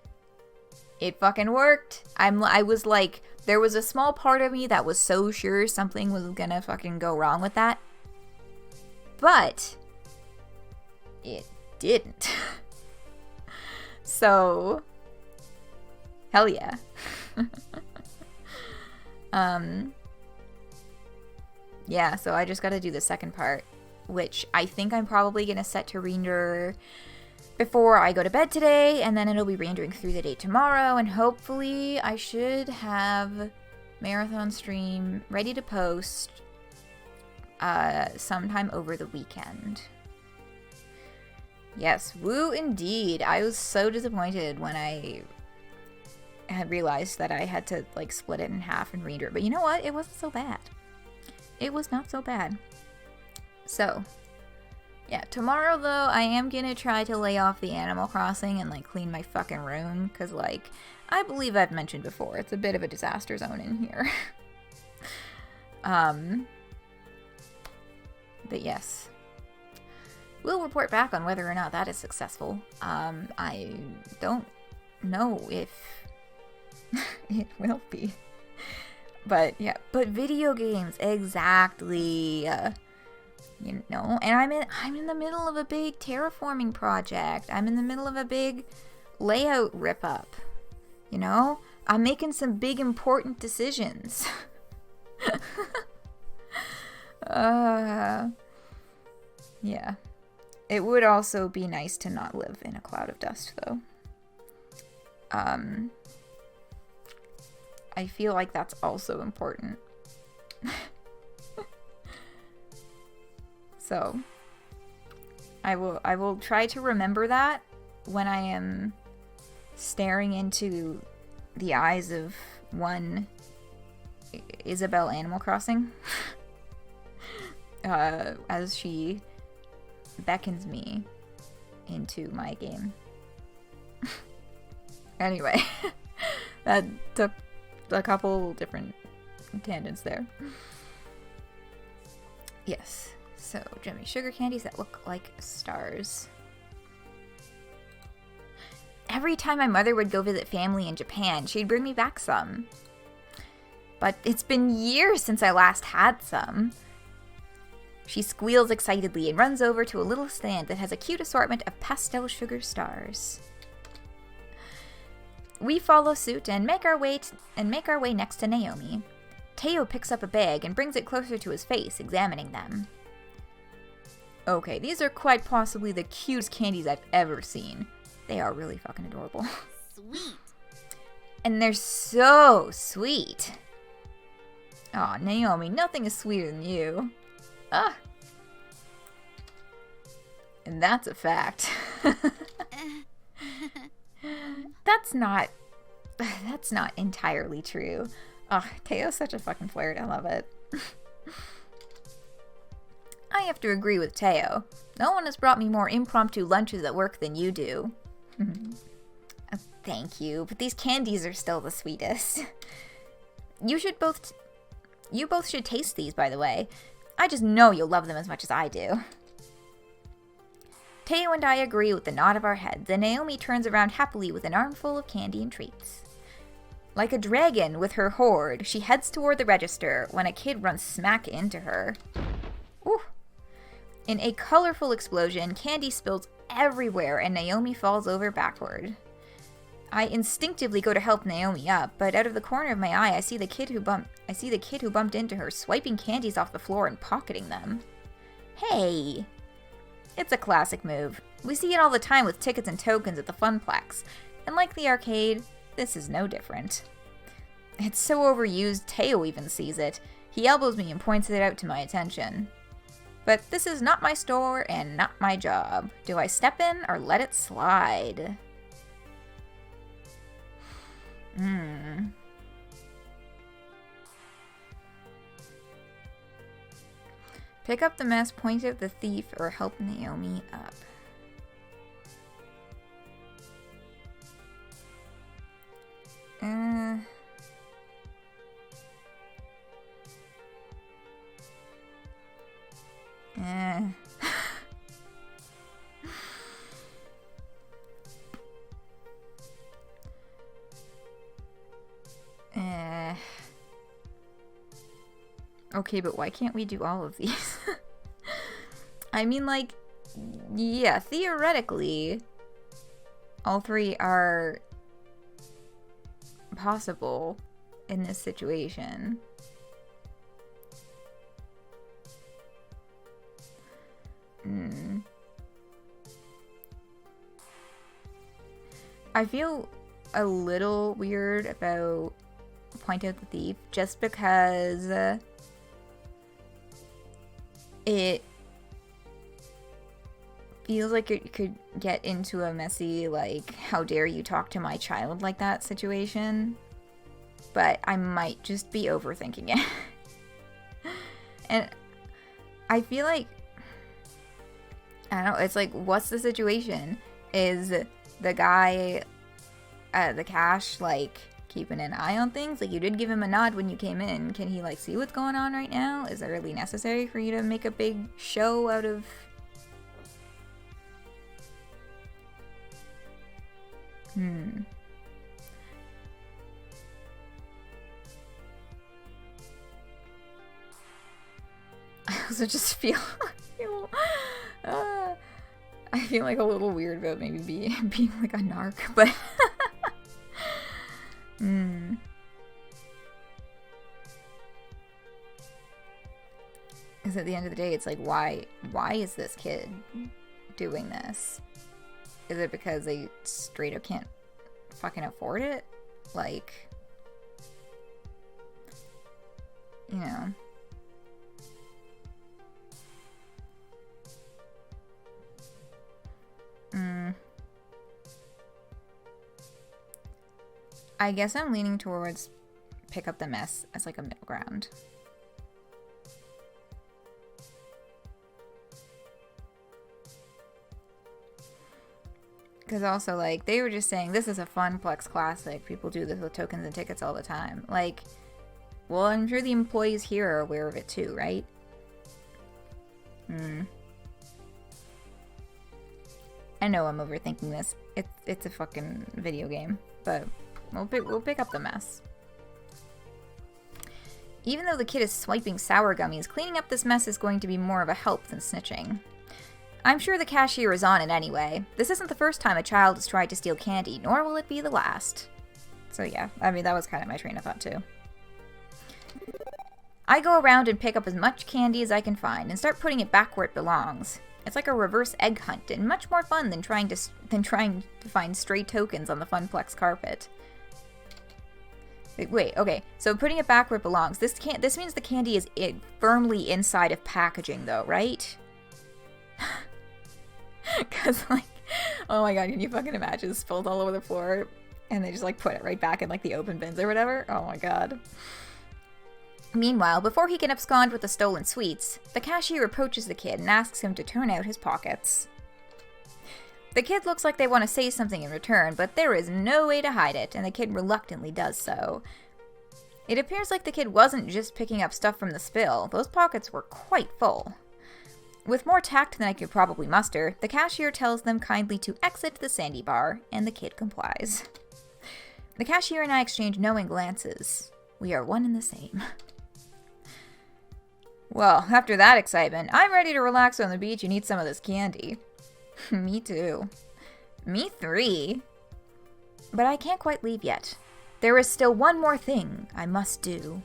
it fucking worked. I was like, there was a small part of me that was so sure something was gonna fucking go wrong with that. But it didn't. So, hell yeah. Yeah, so I just gotta do the second part, which I think I'm probably gonna set to render before I go to bed today, and then it'll be rendering through the day tomorrow, and hopefully I should have marathon stream ready to post sometime over the weekend. Yes, woo indeed. I was so disappointed when I had realized that I had to like split it in half and render it, but you know what? It wasn't so bad. It was not so bad. So, yeah, tomorrow though, I am gonna try to lay off the Animal Crossing and like clean my fucking room, cause like, I believe I've mentioned before, it's a bit of a disaster zone in here. But yes. We'll report back on whether or not that is successful. I don't know if it will be. But yeah, but video games, exactly. You know, and I'm in the middle of a big terraforming project. I'm in the middle of a big layout rip up. You know, I'm making some big important decisions. Yeah. It would also be nice to not live in a cloud of dust, though. I feel like that's also important. So, I will try to remember that when I am staring into the eyes of one Isabelle Animal Crossing. As she beckons me into my game. Anyway, that took a couple different tangents there. Yes, so Jimmy sugar candies that look like stars. Every time my mother would go visit family in Japan, she'd bring me back some. But it's been years since I last had some. She squeals excitedly and runs over to a little stand that has a cute assortment of pastel sugar stars. We follow suit and make our way next to Naomi. Teo picks up a bag and brings it closer to his face, examining them. Okay, these are quite possibly the cutest candies I've ever seen. They are really fucking adorable. Sweet. And they're so sweet. Aw, Naomi, nothing is sweeter than you. Ah. And that's a fact. That's not entirely true. Oh, Teo's such a fucking flirt. I love it. I have to agree with Teo. No one has brought me more impromptu lunches at work than you do. Thank you, but these candies are still the sweetest. You both should taste these, by the way. I just know you'll love them as much as I do. Teo and I agree with the nod of our heads, and Naomi turns around happily with an armful of candy and treats. Like a dragon with her hoard, she heads toward the register when a kid runs smack into her. Ooh. In a colorful explosion, candy spills everywhere and Naomi falls over backward. I instinctively go to help Naomi up, but out of the corner of my eye, I see the kid who bumped into her, swiping candies off the floor and pocketing them. Hey! It's a classic move. We see it all the time with tickets and tokens at the Funplex, and like the arcade, this is no different. It's so overused, Teo even sees it. He elbows me and points it out to my attention. But this is not my store and not my job. Do I step in or let it slide? Pick up the mess, point out the thief, or help Naomi up. Okay, but why can't we do all of these? I mean, like, yeah, theoretically, all three are possible in this situation. I feel a little weird about point out the thief just because it feels like it could get into a messy, like, how dare you talk to my child like that situation. But I might just be overthinking it. And I feel like, I don't know, it's like, what's the situation? Is the guy at the cash, like, keeping an eye on things? Like, you did give him a nod when you came in. Can he, like, see what's going on right now? Is it really necessary for you to make a big show out of... I also just feel... I feel like a little weird about maybe being like a narc, but... Because at the end of the day, it's like, why is this kid doing this? Is it because they straight up can't fucking afford it? Like, you know. I guess I'm leaning towards pick up the mess as like a middle ground. Because also, like, they were just saying, this is a Funplex classic. People do this with tokens and tickets all the time. Like, well, I'm sure the employees here are aware of it too, right? I know I'm overthinking this. It's a fucking video game. But we'll pick up the mess. Even though the kid is swiping sour gummies, cleaning up this mess is going to be more of a help than snitching. I'm sure the cashier is on it anyway. This isn't the first time a child has tried to steal candy, nor will it be the last. So yeah, I mean, that was kind of my train of thought too. I go around and pick up as much candy as I can find and start putting it back where it belongs. It's like a reverse egg hunt and much more fun than trying to find stray tokens on the Funplex carpet. Wait, okay, so putting it back where it belongs. This means the candy is firmly inside of packaging though, right? Because, like, oh my god, can you fucking imagine? Spilled all over the floor, and they just, like, put it right back in, like, the open bins or whatever? Oh my god. Meanwhile, before he can abscond with the stolen sweets, the cashier approaches the kid and asks him to turn out his pockets. The kid looks like they want to say something in return, but there is no way to hide it, and the kid reluctantly does so. It appears like the kid wasn't just picking up stuff from the spill. Those pockets were quite full. With more tact than I could probably muster, the cashier tells them kindly to exit the Sandy bar, and the kid complies. The cashier and I exchange knowing glances. We are one and the same. Well, after that excitement, I'm ready to relax on the beach and eat some of this candy. Me too. Me 3. But I can't quite leave yet. There is still one more thing I must do.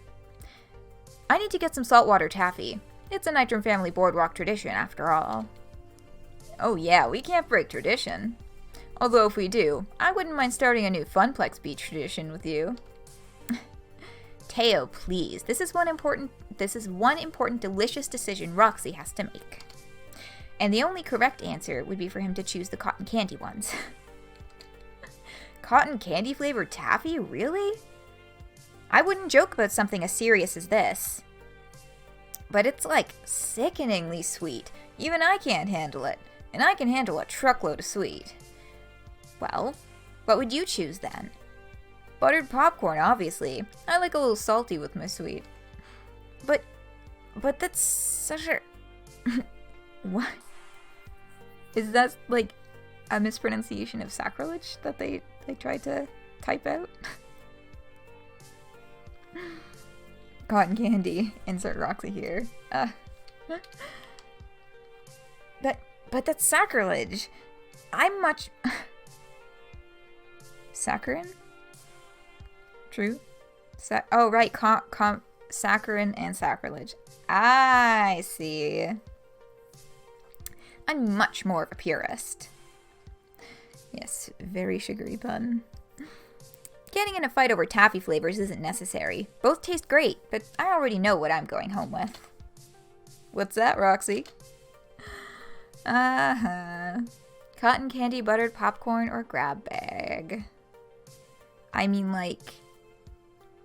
I need to get some saltwater taffy. It's a Nitram family boardwalk tradition, after all. Oh yeah, we can't break tradition. Although if we do, I wouldn't mind starting a new Funplex beach tradition with you. Teo, please. This is one important delicious decision Roxy has to make. And the only correct answer would be for him to choose the cotton candy ones. Cotton candy flavored taffy? Really? I wouldn't joke about something as serious as this. But it's like sickeningly sweet. Even I can't handle it. And I can handle a truckload of sweet. Well, what would you choose then? Buttered popcorn, obviously. I like a little salty with my sweet. But that's such a... What? Is that like a mispronunciation of sacrilege that they tried to type out? Cotton candy. Insert Roxy here. But that's sacrilege. I'm much... Saccharin? True? Oh, right. Saccharin and sacrilege. I see. I'm much more of a purist. Yes, very sugary pun. Getting in a fight over taffy flavors isn't necessary. Both taste great, but I already know what I'm going home with. What's that, Roxy? Cotton candy, buttered popcorn, or grab bag. I mean, like,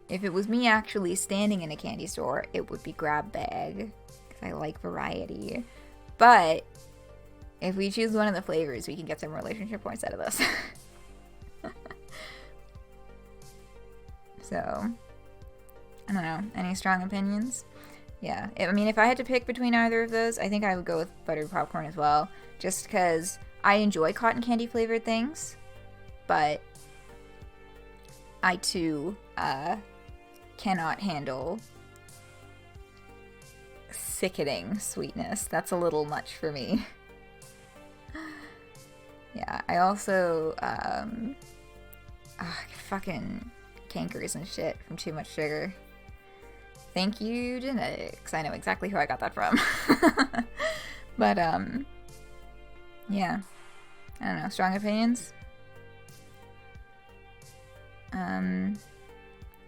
if it was me actually standing in a candy store, it would be grab bag. Because I like variety. But if we choose one of the flavors, we can get some relationship points out of this. So, I don't know. Any strong opinions? Yeah. I mean, if I had to pick between either of those, I think I would go with buttered popcorn as well. Just because I enjoy cotton candy flavored things. But I, too, cannot handle sickening sweetness. That's a little much for me. Yeah, I also, fucking cankers and shit from too much sugar. Thank you, genetics. I know exactly who I got that from. But, yeah. I don't know, strong opinions?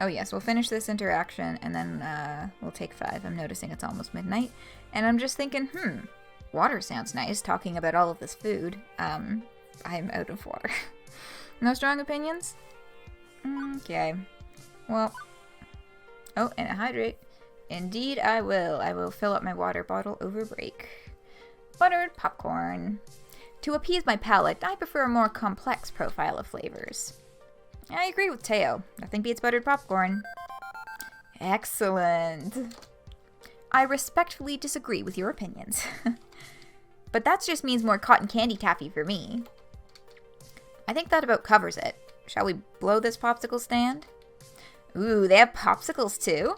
Oh yes, we'll finish this interaction, and then, we'll take 5. I'm noticing it's almost midnight, and I'm just thinking, water sounds nice, talking about all of this food. I'm out of water. No strong opinions? Okay. Well. Oh, and a hydrate. Indeed, I will. I will fill up my water bottle over break. Buttered popcorn. To appease my palate, I prefer a more complex profile of flavors. I agree with Teo. Nothing beats buttered popcorn. Excellent. I respectfully disagree with your opinions. But that just means more cotton candy taffy for me. I think that about covers it. Shall we blow this popsicle stand? Ooh, they have popsicles too?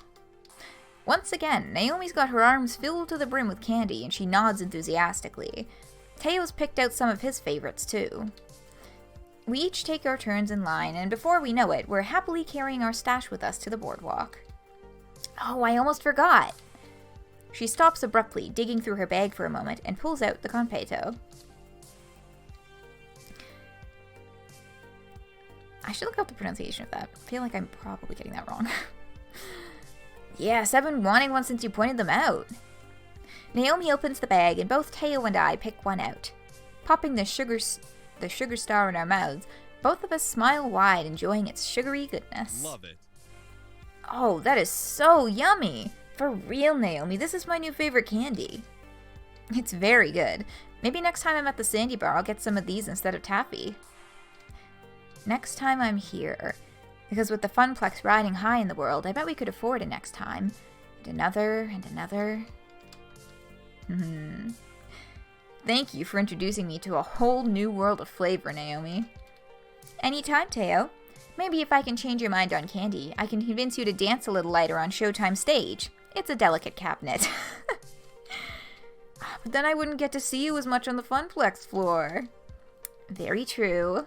Once again, Naomi's got her arms filled to the brim with candy and she nods enthusiastically. Teo's picked out some of his favorites too. We each take our turns in line, and before we know it, we're happily carrying our stash with us to the boardwalk. Oh, I almost forgot! She stops abruptly, digging through her bag for a moment, and pulls out the Confeito. I should look up the pronunciation of that. I feel like I'm probably getting that wrong. Yes, I've been wanting one since you pointed them out. Naomi opens the bag, and both Teo and I pick one out. Popping the sugar star in our mouths, both of us smile wide, enjoying its sugary goodness. Love it. Oh, that is so yummy! For real, Naomi, this is my new favorite candy. It's very good. Maybe next time I'm at the Sandy Bar, I'll get some of these instead of taffy. Next time I'm here. Because with the Funplex riding high in the world, I bet we could afford a next time. And another, and another. Thank you for introducing me to a whole new world of flavor, Naomi. Anytime, Teo. Maybe if I can change your mind on candy, I can convince you to dance a little lighter on Showtime stage. It's a delicate cabinet. But then I wouldn't get to see you as much on the Funplex floor. Very true.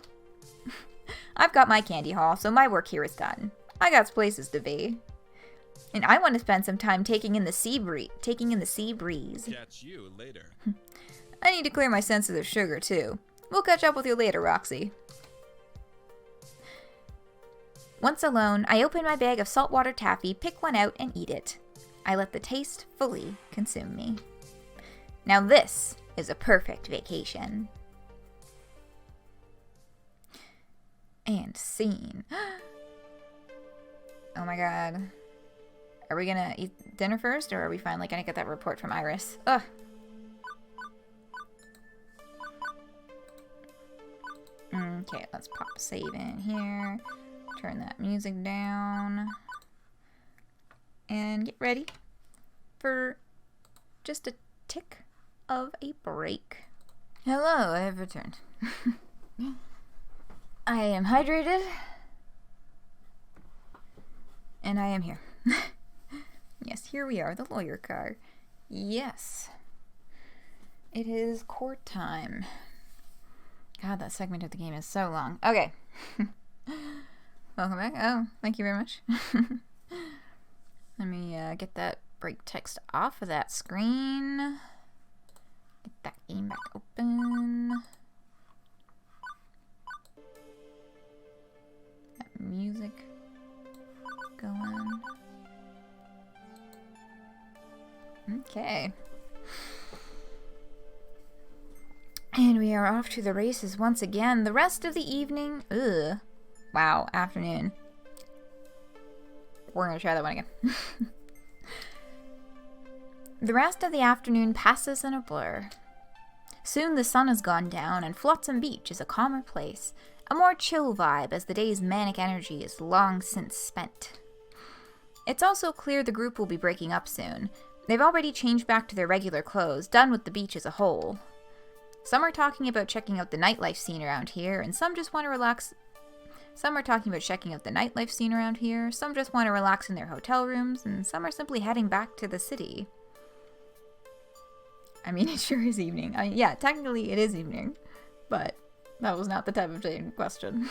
I've got my candy haul, so my work here is done. I got places to be. And I want to spend some time taking in the sea breeze. Catch you later. I need to clear my senses of sugar, too. We'll catch up with you later, Roxy. Once alone, I open my bag of saltwater taffy, pick one out, and eat it. I let the taste fully consume me. Now this is a perfect vacation. And scene. Oh my god. Are we gonna eat dinner first, or are we finally gonna get that report from Iris? Ugh. Okay, let's pop a save in here. Turn that music down. And get ready for just a tick of a break. Hello, I have returned. I am hydrated. And I am here. Yes, here we are, the lawyer car. Yes. It is court time. God, that segment of the game is so long. Okay. Welcome back. Oh, thank you very much. Let me get that break text off of that screen. Get that game back open. That music going. Okay. And we are off to the races once again. The rest of the evening... Ugh. Wow, afternoon. We're gonna try that one again. The rest of the afternoon passes in a blur. Soon the sun has gone down, and Flotsam Beach is a calmer place, a more chill vibe as the day's manic energy is long since spent. It's also clear the group will be breaking up soon. They've already changed back to their regular clothes, done with the beach as a whole. Some are talking about checking out the nightlife scene around here, and some just want to relax. Some are talking about checking out the nightlife scene around here, some just want to relax in their hotel rooms, and some are simply heading back to the city. I mean, it sure is evening. Yeah, technically it is evening, but that was not the type of day in question.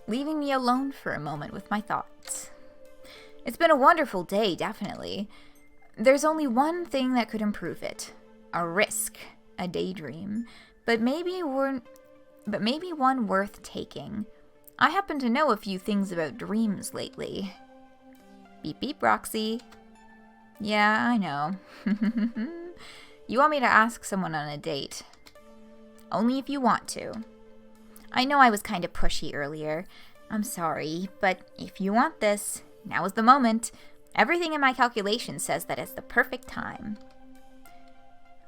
Leaving me alone for a moment with my thoughts. It's been a wonderful day, definitely. There's only one thing that could improve it. A risk. A daydream. But maybe one worth taking. I happen to know a few things about dreams lately. Beep beep, Roxy. Yeah, I know. You want me to ask someone on a date. Only if you want to. I know I was kind of pushy earlier. I'm sorry, but if you want this, now is the moment. Everything in my calculation says that it's the perfect time.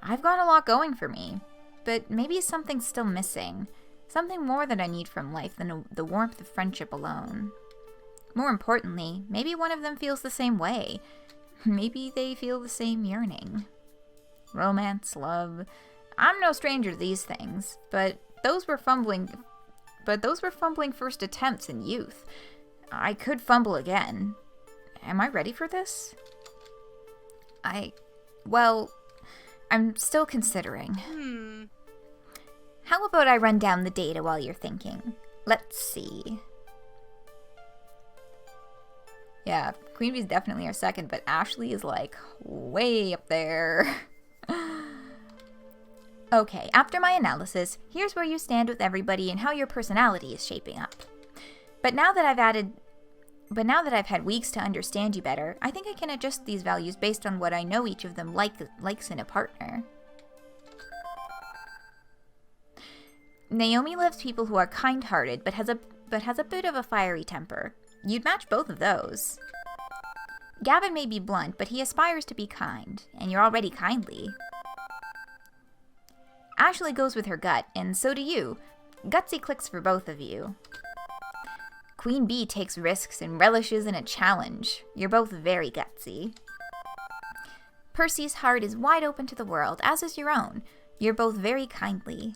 I've got a lot going for me, but maybe something's still missing. Something more that I need from life than the warmth of friendship alone. More importantly, maybe one of them feels the same way. Maybe they feel the same yearning. Romance, love. I'm no stranger to these things, but those were fumbling first attempts in youth. I could fumble again. Am I ready for this? Well, I'm still considering. How about I run down the data while you're thinking? Let's see. Yeah, Queen Bee's definitely our second, but Ashley is like way up there. Okay, after my analysis, here's where you stand with everybody and how your personality is shaping up. But now that I've had weeks to understand you better, I think I can adjust these values based on what I know each of them likes in a partner. Naomi loves people who are kind-hearted, but has a bit of a fiery temper. You'd match both of those. Gavin may be blunt, but he aspires to be kind, and you're already kindly. Ashley goes with her gut, and so do you. Gutsy clicks for both of you. Queen Bee takes risks and relishes in a challenge. You're both very gutsy. Percy's heart is wide open to the world, as is your own. You're both very kindly.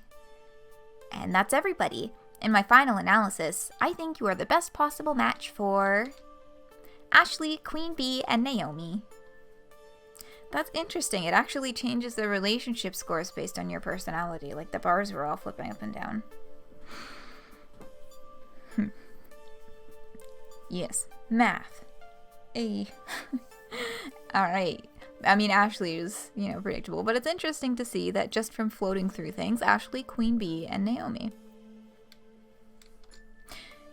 And that's everybody. In my final analysis, I think you are the best possible match for Ashley, Queen Bee, and Naomi. That's interesting. It actually changes the relationship scores based on your personality. Like, the bars were all flipping up and down. Yes, math. Hey. Alright. I mean, Ashley is, predictable, but it's interesting to see that just from floating through things, Ashley, Queen Bee, and Naomi.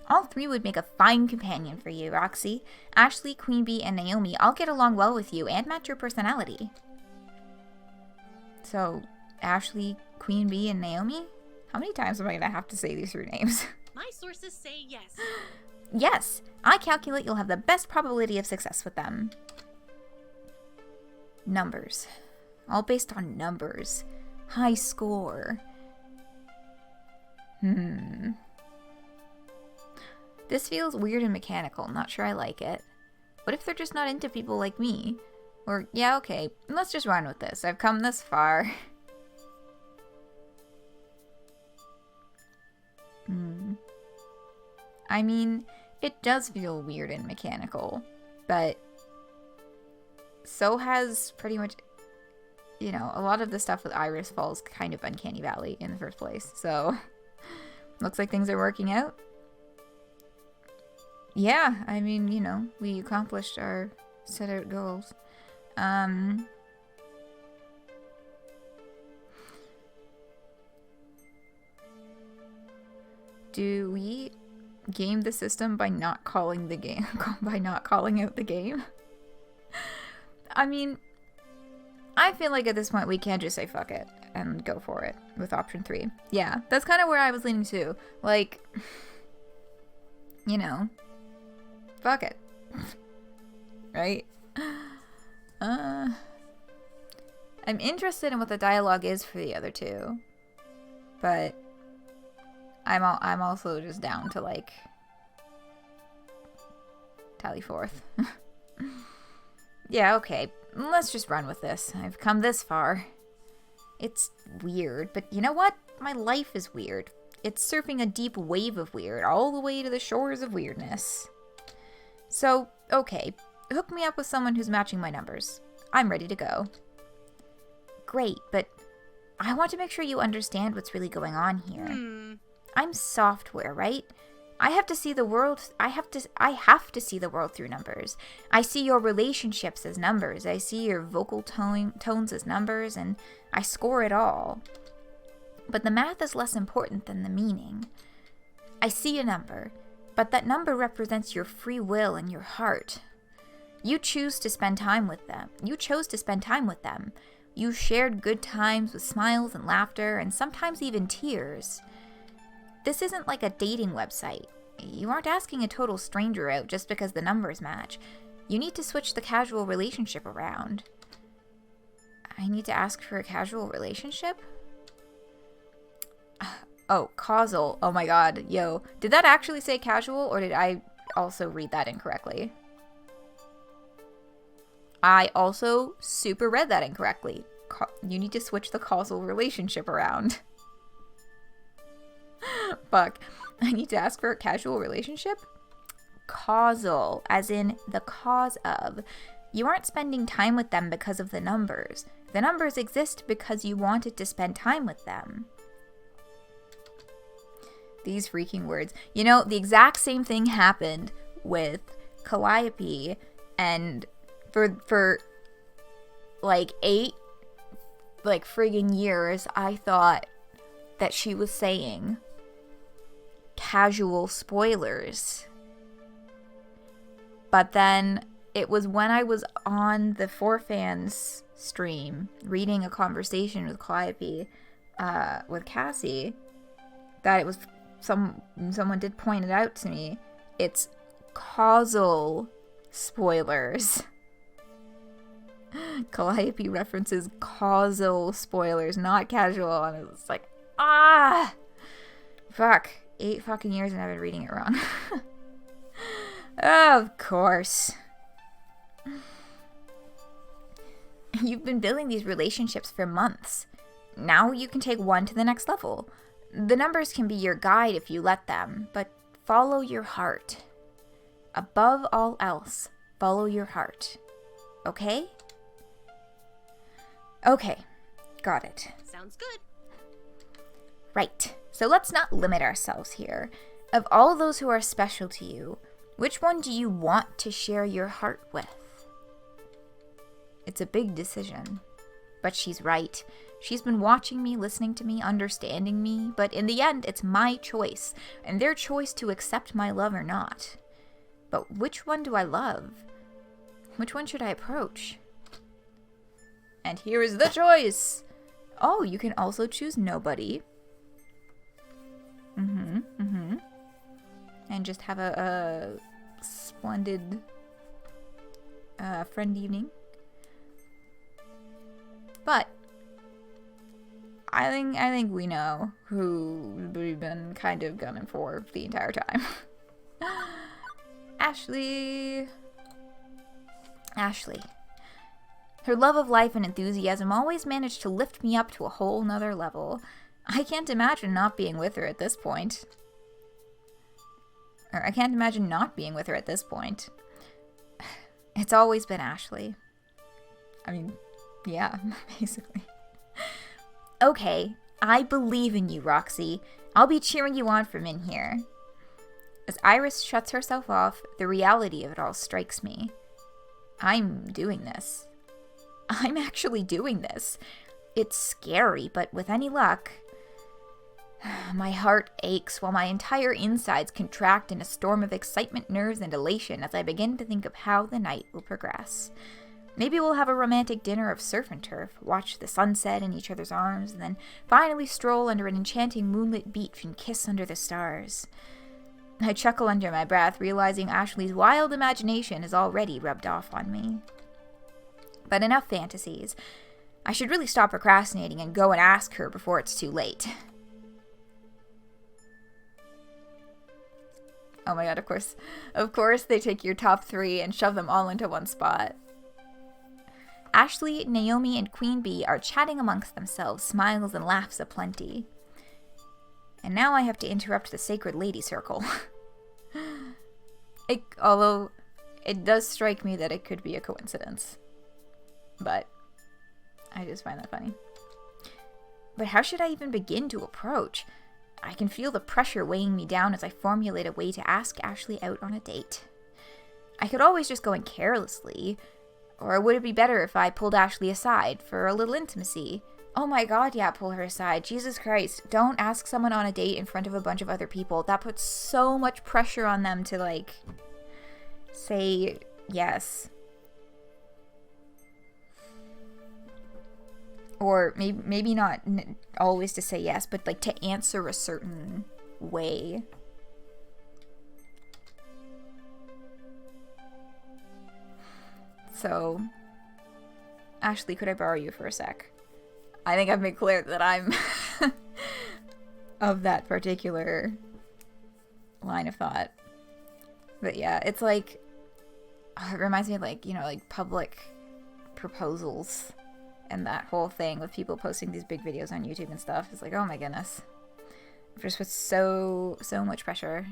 All three would make a fine companion for you, Roxy. Ashley, Queen Bee, and Naomi all get along well with you and match your personality. So, Ashley, Queen Bee, and Naomi? How many times am I going to have to say these three names? My sources say yes. Yes, I calculate you'll have the best probability of success with them. Numbers. All based on numbers. High score. This feels weird and mechanical. Not sure I like it. What if they're just not into people like me? Or, yeah, okay, let's just run with this. I've come this far. I mean, it does feel weird and mechanical, but so has pretty much, a lot of the stuff with Iris falls kind of Uncanny Valley in the first place. So, looks like things are working out. Yeah, I mean, we accomplished our set out goals. Do we game the system by not calling the game, by not calling out the game? I mean, I feel like at this point we can't just say fuck it and go for it with option 3. Yeah, that's kind of where I was leaning to. Like, fuck it. Right? I'm interested in what the dialogue is for the other two, but I'm also just down to, like, tally forth. Yeah, okay, let's just run with this. I've come this far. It's weird, but you know what? My life is weird. It's surfing a deep wave of weird, all the way to the shores of weirdness. So, okay, hook me up with someone who's matching my numbers. I'm ready to go. Great, but I want to make sure you understand what's really going on here. I'm software, right? I have to see the world. I have to see the world through numbers. I see your relationships as numbers. I see your vocal tones as numbers, and I score it all. But the math is less important than the meaning. I see a number, but that number represents your free will and your heart. You chose to spend time with them. You shared good times with smiles and laughter, and sometimes even tears. This isn't like a dating website. You aren't asking a total stranger out just because the numbers match. You need to switch the casual relationship around. I need to ask for a casual relationship? Oh, causal. Oh my god. Yo. Did that actually say casual, or did I also read that incorrectly? I also super read that incorrectly. You need to switch the causal relationship around. Fuck. I need to ask for a casual relationship? Causal, as in the cause of. You aren't spending time with them because of the numbers. The numbers exist because you wanted to spend time with them. These freaking words. You know, the exact same thing happened with Calliope, and for like 8 friggin' years, I thought that she was saying casual spoilers. But then it was when I was on the 4Fans stream reading a conversation with Calliope, with Cassie, that it was someone did point it out to me. It's causal spoilers. Calliope references causal spoilers, not casual, and it's like, ah, fuck, 8 fucking years and I've been reading it wrong. Of course. You've been building these relationships for months. Now you can take one to the next level. The numbers can be your guide if you let them, but follow your heart. Above all else, follow your heart. Okay? Okay, got it. Sounds good. Right, so let's not limit ourselves here. Of all those who are special to you, which one do you want to share your heart with? It's a big decision, but she's right. She's been watching me, listening to me, understanding me, but in the end, it's my choice, and their choice to accept my love or not. But which one do I love? Which one should I approach? And here is the choice! Oh, you can also choose nobody. And just have a splendid friend evening. But I think we know who we've been kind of gunning for the entire time. Ashley. Her love of life and enthusiasm always managed to lift me up to a whole nother level. I can't imagine not being with her at this point. Or I can't imagine not being with her at this point. It's always been Ashley. I mean, yeah, basically. Okay, I believe in you, Roxy. I'll be cheering you on from in here. As Iris shuts herself off, the reality of it all strikes me. I'm doing this. I'm actually doing this. It's scary, but with any luck... My heart aches while my entire insides contract in a storm of excitement, nerves, and elation as I begin to think of how the night will progress. Maybe we'll have a romantic dinner of surf and turf, watch the sunset in each other's arms, and then finally stroll under an enchanting moonlit beach and kiss under the stars. I chuckle under my breath, realizing Ashley's wild imagination has already rubbed off on me. But enough fantasies. I should really stop procrastinating and go and ask her before it's too late. Oh my god, of course they take your top 3 and shove them all into one spot. Ashley, Naomi, and Queen Bee are chatting amongst themselves, smiles and laughs aplenty. And now I have to interrupt the sacred lady circle. Although, it does strike me that it could be a coincidence. But, I just find that funny. But how should I even begin to approach? I can feel the pressure weighing me down as I formulate a way to ask Ashley out on a date. I could always just go in carelessly, or would it be better if I pulled Ashley aside for a little intimacy? Oh my god, yeah, pull her aside. Jesus Christ, don't ask someone on a date in front of a bunch of other people. That puts so much pressure on them to, like, say yes. Or maybe not always to say yes, but like to answer a certain way. So, Ashley, could I borrow you for a sec? I think I've made clear that I'm of that particular line of thought. But yeah, it's like, it reminds me of like, you know, like public proposals and that whole thing with people posting these big videos on YouTube and stuff. It's like, oh my goodness. I've just put so much pressure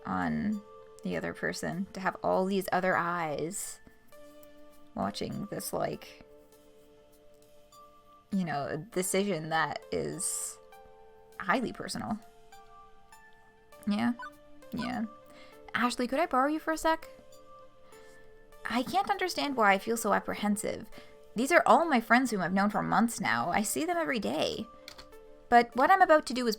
on the other person to have all these other eyes watching this, like, you know, a decision that is highly personal. Yeah. Ashley, could I borrow you for a sec? I can't understand why I feel so apprehensive. These are all my friends whom I've known for months now. I see them every day. But what I'm about to do is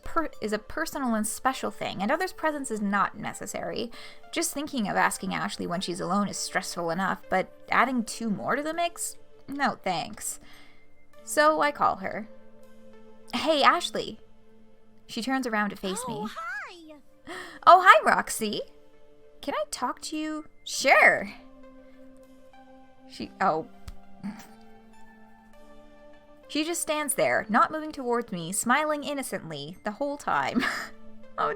a personal and special thing, and others' presence is not necessary. Just thinking of asking Ashley when she's alone is stressful enough, but adding 2 more to the mix? No thanks. So I call her. Hey, Ashley. She turns around to face me. Hi! Oh, hi, Roxy. Can I talk to you? Sure. She just stands there, not moving towards me, smiling innocently the whole time. Oh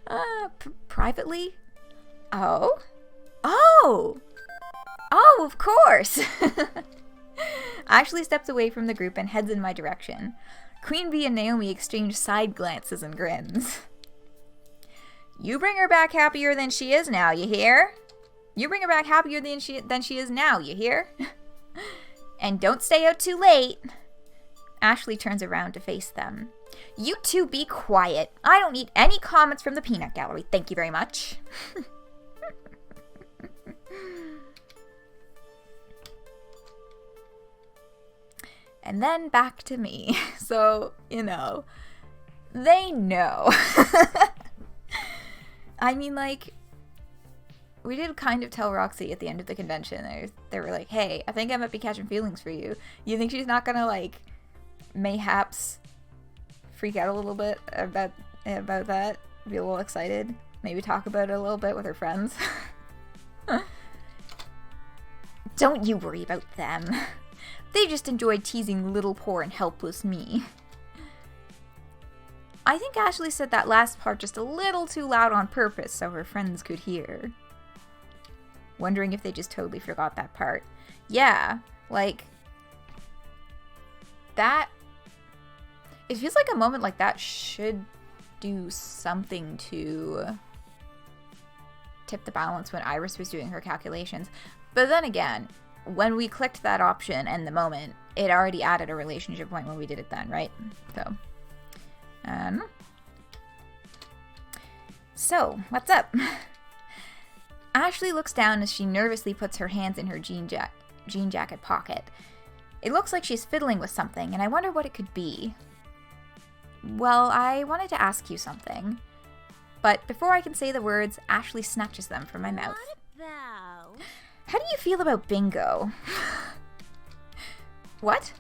no! Privately? Oh, of course! Ashley steps away from the group and heads in my direction. Queen Bee and Naomi exchange side glances and grins. You bring her back happier than she is now, you hear? You bring her back happier than she is now, you hear? And don't stay out too late. Ashley turns around to face them. You two be quiet. I don't need any comments from the peanut gallery. Thank you very much. And then back to me. So, you know, they know. I mean, like, we did kind of tell Roxy at the end of the convention. They were like, hey, I think I might be catching feelings for you. You think she's not gonna, like, mayhaps freak out a little bit about that? Be a little excited? Maybe talk about it a little bit with her friends? Don't you worry about them. They just enjoyed teasing little poor and helpless me. I think Ashley said that last part just a little too loud on purpose so her friends could hear. Wondering if they just totally forgot that part. Yeah, like, that, it feels like a moment like that should do something to tip the balance when Iris was doing her calculations. But then again, when we clicked that option and the moment, it already added a relationship point when we did it then, right? So, what's up? Ashley looks down as she nervously puts her hands in her jean jacket pocket. It looks like she's fiddling with something, and I wonder what it could be. Well, I wanted to ask you something. But before I can say the words, Ashley snatches them from my mouth. What about? How do you feel about bingo? What?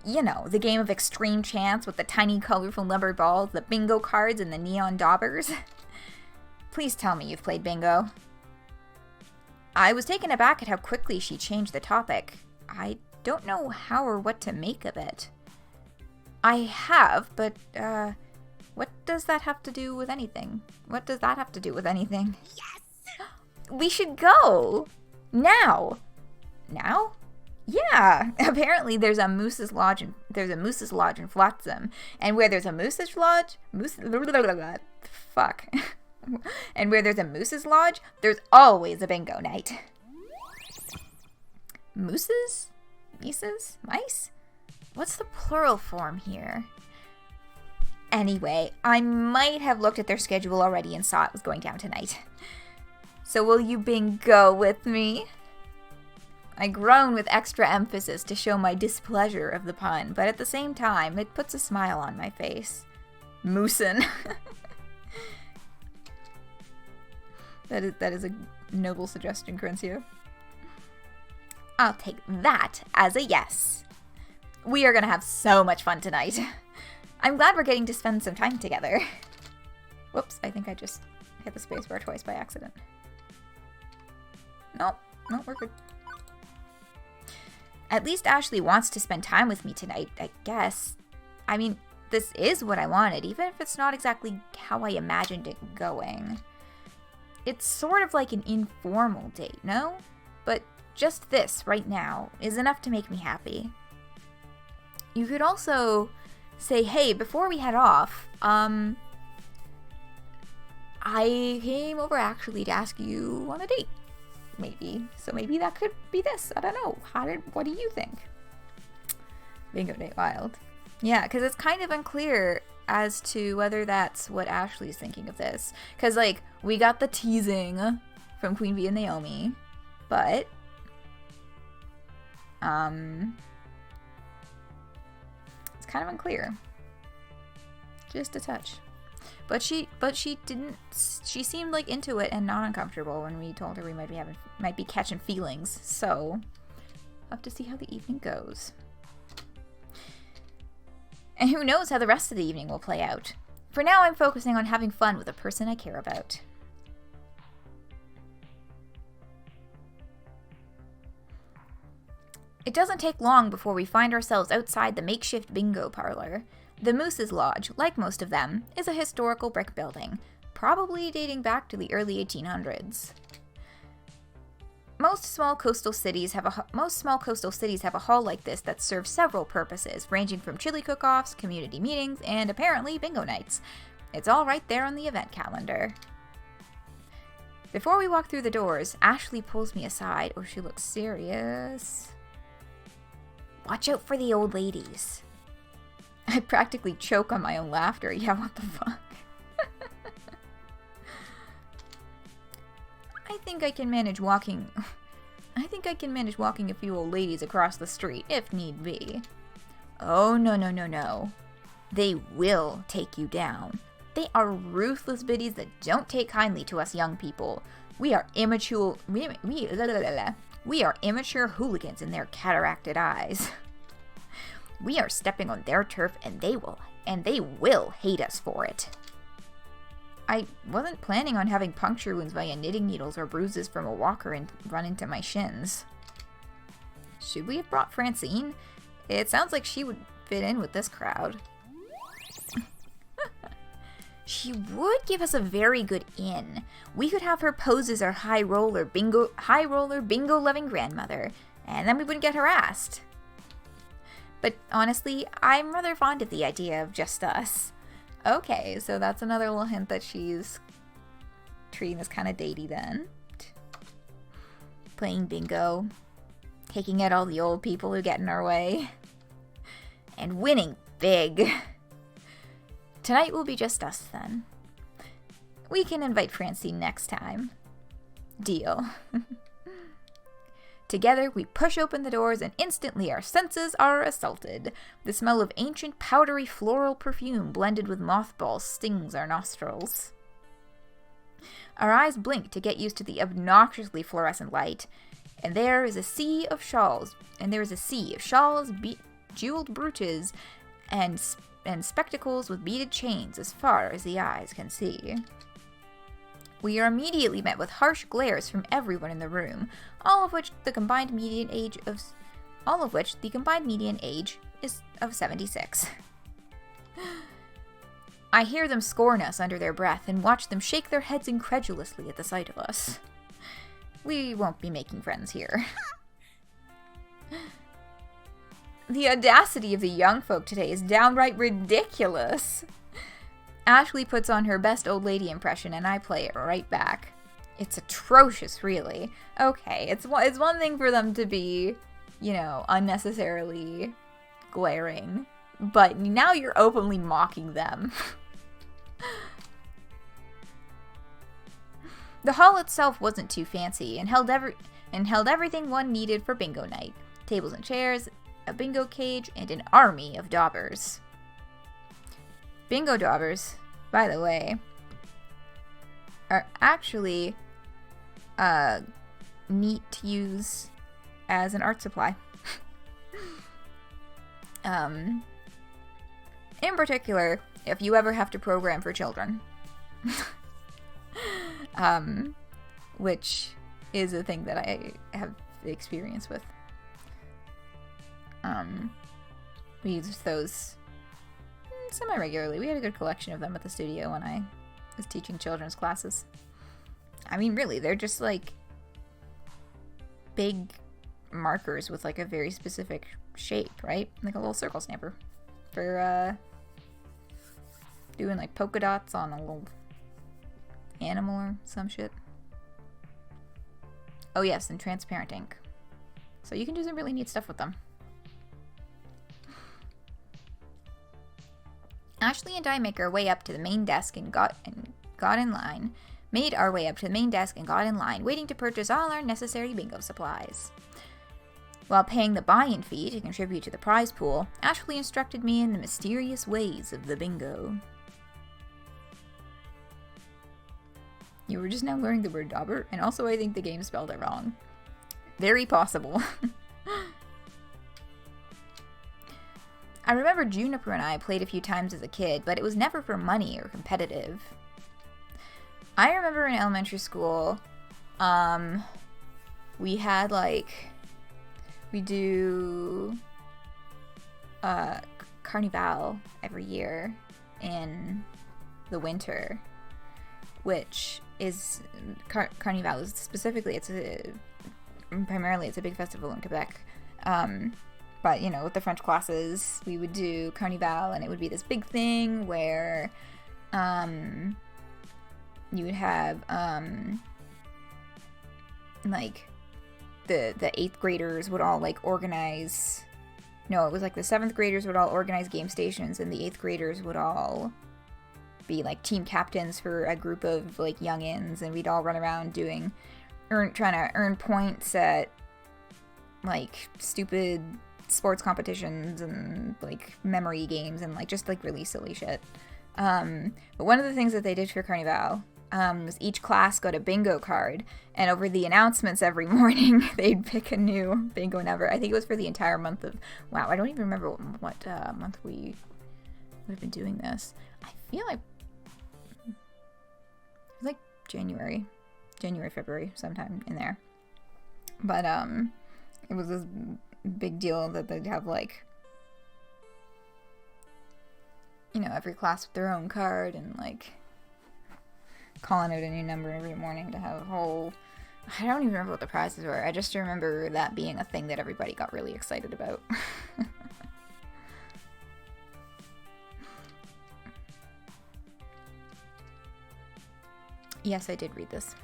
You know, the game of extreme chance with the tiny colorful number balls, the bingo cards, and the neon daubers. Please tell me you've played bingo. I was taken aback at how quickly she changed the topic. I don't know how or what to make of it. I have, but, what does that have to do with anything? What does that have to do with anything? Yes! We should go! Now! Now? Yeah! Apparently there's a Moose's Lodge in Flotsam. And where there's a Moose's Lodge... Fuck. And where there's a Moose's Lodge, there's always a bingo night. Mooses? Mices? Mice? What's the plural form here? Anyway, I might have looked at their schedule already and saw it was going down tonight. So will you bingo with me? I groan with extra emphasis to show my displeasure of the pun, but at the same time, it puts a smile on my face. Moosin'. That is a noble suggestion, Corinthia. I'll take that as a yes. We are gonna have so much fun tonight. I'm glad we're getting to spend some time together. Whoops, I think I just hit the spacebar twice by accident. Nope, we're good. At least Ashley wants to spend time with me tonight, I guess. I mean, this is what I wanted, even if it's not exactly how I imagined it going. It's sort of like an informal date, no? But just this, right now, is enough to make me happy. You could also say, hey, before we head off, I came over actually to ask you on a date. Maybe. So maybe that could be this. I don't know. What do you think? Bingo Date Wild. Yeah, because it's kind of unclear as to whether that's what Ashley's thinking of this. Because, like, we got the teasing from Queen Bee and Naomi, but it's kind of unclear. Just a touch. But she seemed like into it and not uncomfortable when we told her we might be catching feelings. So, we'll have to see how the evening goes. And who knows how the rest of the evening will play out. For now, I'm focusing on having fun with a person I care about. It doesn't take long before we find ourselves outside the makeshift bingo parlor. The Moose's Lodge, like most of them, is a historical brick building, probably dating back to the early 1800s. Most small coastal cities have a hall like this that serves several purposes, ranging from chili cook-offs, community meetings, and apparently bingo nights. It's all right there on the event calendar. Before we walk through the doors, Ashley pulls me aside. Oh, she looks serious. Watch out for the old ladies. I practically choke on my own laughter. Yeah, what the fuck? I think I can manage walking a few old ladies across the street, if need be. Oh, no. They will take you down. They are ruthless biddies that don't take kindly to us young people. We are immature hooligans in their cataracted eyes. We are stepping on their turf, and they will hate us for it. I wasn't planning on having puncture wounds via knitting needles or bruises from a walker and run into my shins. Should we have brought Francine? It sounds like she would fit in with this crowd. She would give us a very good in. We could have her pose as our high roller bingo loving grandmother, and then we wouldn't get harassed. But honestly, I'm rather fond of the idea of just us. Okay, so that's another little hint that she's treating us kind of datey then. Playing bingo, taking out all the old people who get in our way, and winning big. Tonight will be just us then. We can invite Francine next time. Deal. Together, we push open the doors and instantly our senses are assaulted. The smell of ancient, powdery floral perfume blended with mothballs stings our nostrils. Our eyes blink to get used to the obnoxiously fluorescent light, and there is a sea of shawls, jeweled brooches, and spectacles with beaded chains as far as the eyes can see. We are immediately met with harsh glares from everyone in the room, all of which the combined median age is of 76. I hear them scorn us under their breath and watch them shake their heads incredulously at the sight of us. We won't be making friends here. The audacity of the young folk today is downright ridiculous. Ashley puts on her best old lady impression and I play it right back. It's atrocious, really. Okay, it's one thing for them to be, unnecessarily glaring, but now you're openly mocking them. The hall itself wasn't too fancy and held everything one needed for bingo night. Tables and chairs, a bingo cage, and an army of daubers. Bingo daubers, by the way, are actually neat to use as an art supply. In particular, if you ever have to program for children. Which is a thing that I have experience with. We used those semi-regularly. We had a good collection of them at the studio when I was teaching children's classes. I mean, really, they're just like big markers with like a very specific shape, right? Like a little circle snapper for doing like polka dots on a little animal or some shit. Oh yes, and transparent ink. So you can do some really neat stuff with them. Ashley and I make our way up to the main desk and got in line. Made our way up to the main desk and got in line, waiting to purchase all our necessary bingo supplies. While paying the buy-in fee to contribute to the prize pool, Ashley instructed me in the mysterious ways of the bingo. You were just now learning the word dauber, and also I think the game spelled it wrong. Very possible. I remember Juniper and I played a few times as a kid, but it was never for money or competitive. I remember in elementary school, we had we do Carnival every year in the winter, which is Carnival is specifically primarily it's a big festival in Quebec. But you know, with the French classes, we would do Carnival, and it would be this big thing where you would have like the 8th graders would all like organize. No, it was like the 7th graders would all organize game stations, and the 8th graders would all be like team captains for a group of like youngins, and we'd all run around trying to earn points at like stupid sports competitions and like memory games and like just like really silly shit. But one of the things that they did for Carnival was each class got a bingo card, and over the announcements every morning they'd pick a new bingo number. I think it was for the entire month of, wow, I don't even remember what month we would have been doing this. I feel like it was like January, February, sometime in there. But it was this big deal that they'd have like, you know, every class with their own card, and like calling out a new number every morning to have a whole, I don't even remember what the prizes were. I just remember that being a thing that everybody got really excited about. Yes, I did read this.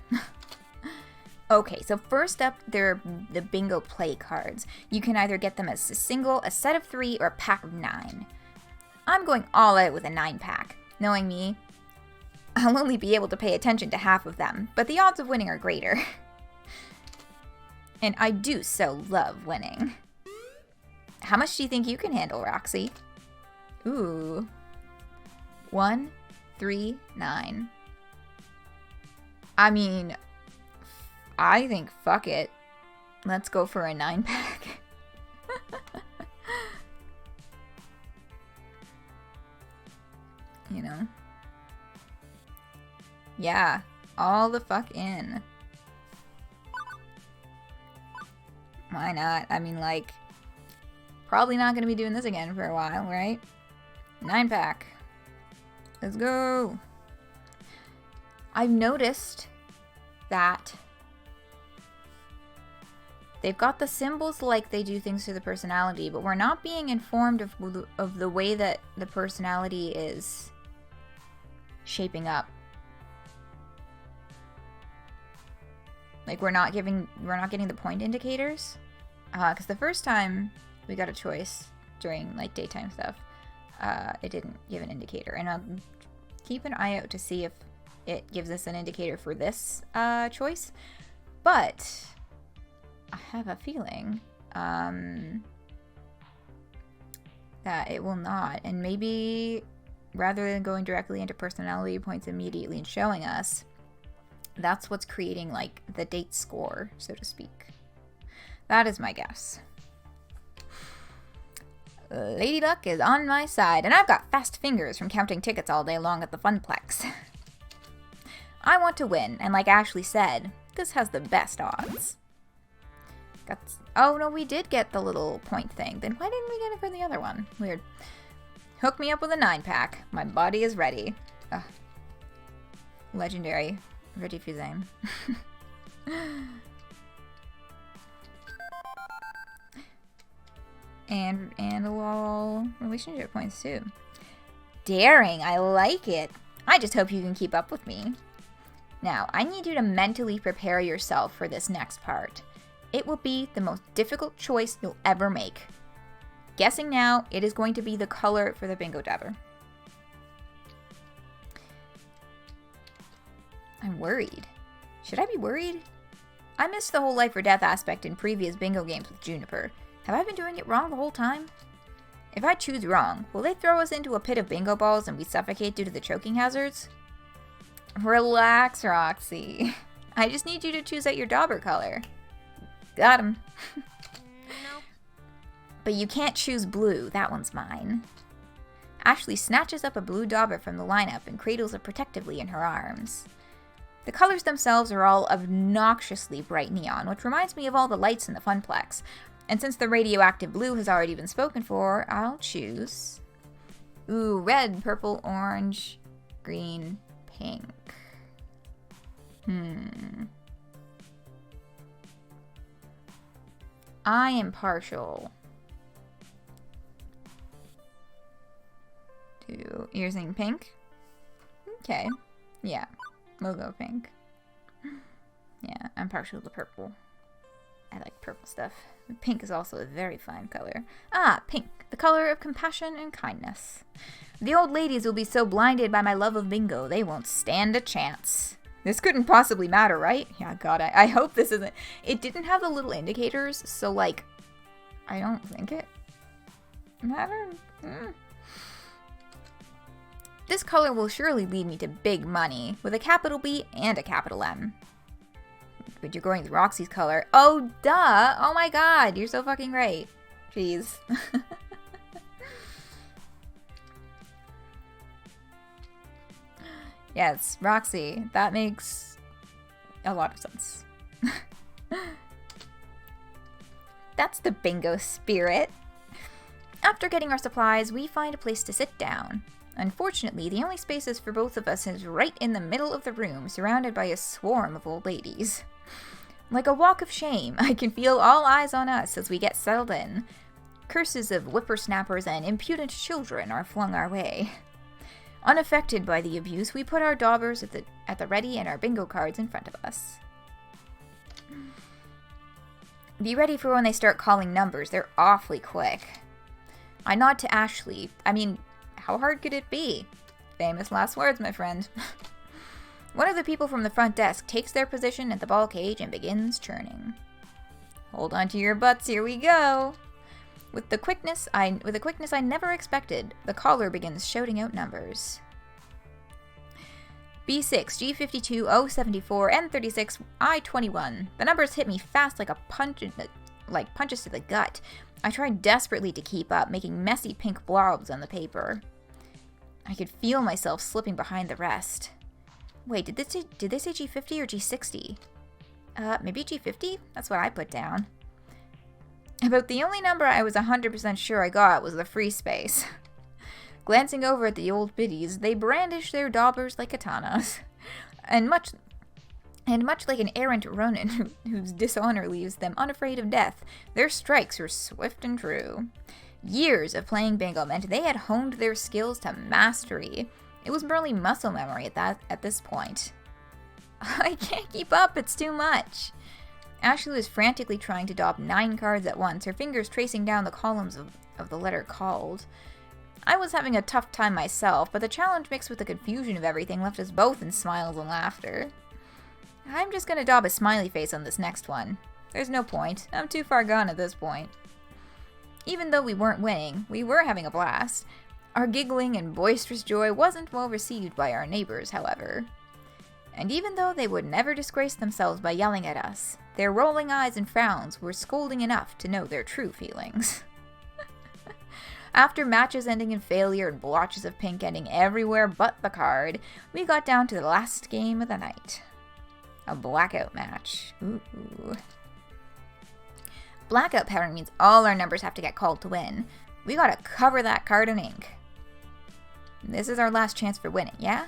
Okay, so first up, there are the bingo play cards. You can either get them as a single, a set of 3, or a pack of 9. I'm going all out with a 9-pack. Knowing me, I'll only be able to pay attention to half of them, but the odds of winning are greater. And I do so love winning. How much do you think you can handle, Roxy? Ooh. 1, 3, 9. I mean, I think fuck it. Let's go for a 9-pack. You know? Yeah, all the fuck in. Why not? I mean, like, probably not gonna be doing this again for a while, right? 9-pack. Let's go. I've noticed that they've got the symbols like they do things to the personality, but we're not being informed of the way that the personality is shaping up. Like, we're not getting the point indicators. Because the first time we got a choice during like daytime stuff, it didn't give an indicator, and I'll keep an eye out to see if it gives us an indicator for this choice. But I have a feeling that it will not, and maybe rather than going directly into personality points immediately and showing us, that's what's creating like the date score, so to speak. That is my guess. Lady Luck is on my side, and I've got fast fingers from counting tickets all day long at the Funplex. I want to win, and like Ashley said, this has the best odds. Oh, no, we did get the little point thing. Then why didn't we get it for the other one? Weird. Hook me up with a 9-pack. My body is ready. Ugh. Legendary. Ready Fusane. and a little relationship points too. Daring, I like it. I just hope you can keep up with me. Now, I need you to mentally prepare yourself for this next part. It will be the most difficult choice you'll ever make. Guessing now, it is going to be the color for the bingo dabber. I'm worried. Should I be worried? I missed the whole life or death aspect in previous bingo games with Juniper. Have I been doing it wrong the whole time? If I choose wrong, will they throw us into a pit of bingo balls and we suffocate due to the choking hazards? Relax, Roxy. I just need you to choose out your dauber color. Got him. Nope. But you can't choose blue. That one's mine. Ashley snatches up a blue dauber from the lineup and cradles it protectively in her arms. The colors themselves are all obnoxiously bright neon, which reminds me of all the lights in the Funplex. And since the radioactive blue has already been spoken for, I'll choose... Ooh, red, purple, orange, green, pink. I am partial to... You're saying pink? Okay. Yeah. We'll go pink. Yeah, I'm partial to purple. I like purple stuff. Pink is also a very fine color. Ah, pink. The color of compassion and kindness. The old ladies will be so blinded by my love of bingo, they won't stand a chance. This couldn't possibly matter, right? Yeah, God, I hope this isn't... It didn't have the little indicators, so, like, I don't think it mattered. This color will surely lead me to big money, with a capital B and a capital M. But you're going with Roxy's color. Oh, duh! Oh my god, you're so fucking right. Jeez. Yes, Roxy. That makes a lot of sense. That's the bingo spirit. After getting our supplies, we find a place to sit down. Unfortunately, the only spaces for both of us is right in the middle of the room, surrounded by a swarm of old ladies. Like a walk of shame, I can feel all eyes on us as we get settled in. Curses of whippersnappers and impudent children are flung our way. Unaffected by the abuse, we put our daubers at the ready and our bingo cards in front of us. Be ready for when they start calling numbers. They're awfully quick. I nod to Ashley. I mean, how hard could it be? Famous last words, my friend. One of the people from the front desk takes their position at the ball cage and begins churning. Hold on to your butts, here we go. With a quickness I never expected, the caller begins shouting out numbers. B6, G52, O74, N36, I21. The numbers hit me fast like punches to the gut. I tried desperately to keep up, making messy pink blobs on the paper. I could feel myself slipping behind the rest. Wait, did they say G50 or G60? Maybe G50? That's what I put down. About the only number I was 100% sure I got was the free space. Glancing over at the old biddies, they brandish their daubers like katanas. And much like an errant ronin whose dishonor leaves them unafraid of death, their strikes were swift and true. Years of playing bingo meant they had honed their skills to mastery. It was merely muscle memory at this point. I can't keep up, it's too much. Ashley was frantically trying to daub 9 cards at once, her fingers tracing down the columns of the letter called. I was having a tough time myself, but the challenge mixed with the confusion of everything left us both in smiles and laughter. I'm just gonna daub a smiley face on this next one. There's no point. I'm too far gone at this point. Even though we weren't winning, we were having a blast. Our giggling and boisterous joy wasn't well received by our neighbors, however. And even though they would never disgrace themselves by yelling at us, their rolling eyes and frowns were scolding enough to know their true feelings. After matches ending in failure and blotches of pink ending everywhere but the card, we got down to the last game of the night. A blackout match. Ooh. Blackout pattern means all our numbers have to get called to win. We gotta cover that card in ink. This is our last chance for winning, yeah?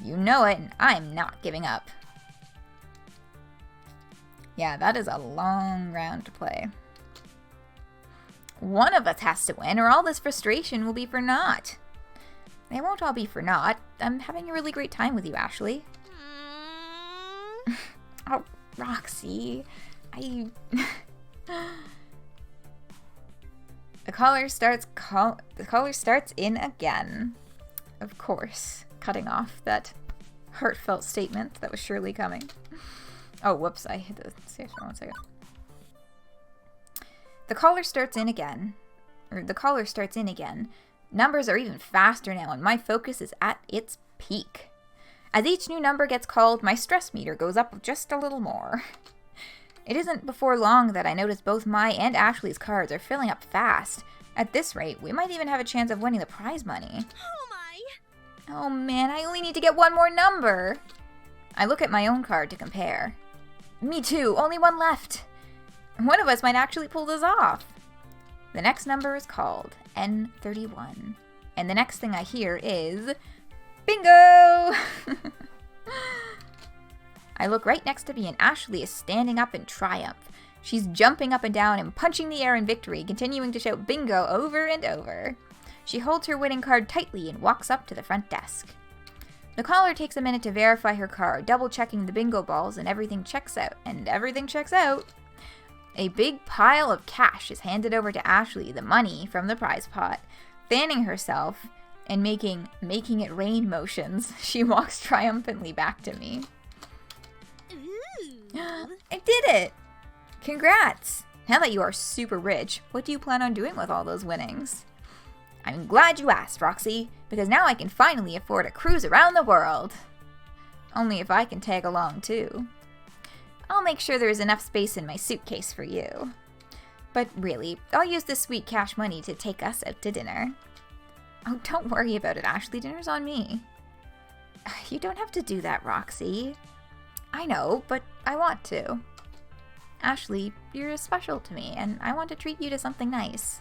You know it, and I'm not giving up. Yeah, that is a long round to play. One of us has to win, or all this frustration will be for naught. They won't all be for naught. I'm having a really great time with you, Ashley. Oh, Roxy. The caller starts in again. Of course, cutting off that heartfelt statement that was surely coming. Oh, whoops, I hit the safe for 1 second. The caller starts in again. Numbers are even faster now, and my focus is at its peak. As each new number gets called, my stress meter goes up just a little more. It isn't before long that I notice both my and Ashley's cards are filling up fast. At this rate, we might even have a chance of winning the prize money. Oh my! Oh man, I only need to get one more number. I look at my own card to compare. Me too, only one left. One of us might actually pull this off. The next number is called N31. And the next thing I hear is bingo! I look right next to me and Ashley is standing up in triumph. She's jumping up and down and punching the air in victory, continuing to shout bingo over and over. She holds her winning card tightly and walks up to the front desk. The caller takes a minute to verify her card, double-checking the bingo balls, and everything checks out. And everything checks out. A big pile of cash is handed over to Ashley, the money from the prize pot. Fanning herself and making it rain motions, she walks triumphantly back to me. Ooh. I did it! Congrats! Now that you are super rich, what do you plan on doing with all those winnings? I'm glad you asked, Roxy, because now I can finally afford a cruise around the world. Only if I can tag along too. I'll make sure there is enough space in my suitcase for you. But really, I'll use this sweet cash money to take us out to dinner. Oh, don't worry about it, Ashley. Dinner's on me. You don't have to do that, Roxy. I know, but I want to. Ashley, you're special to me, and I want to treat you to something nice.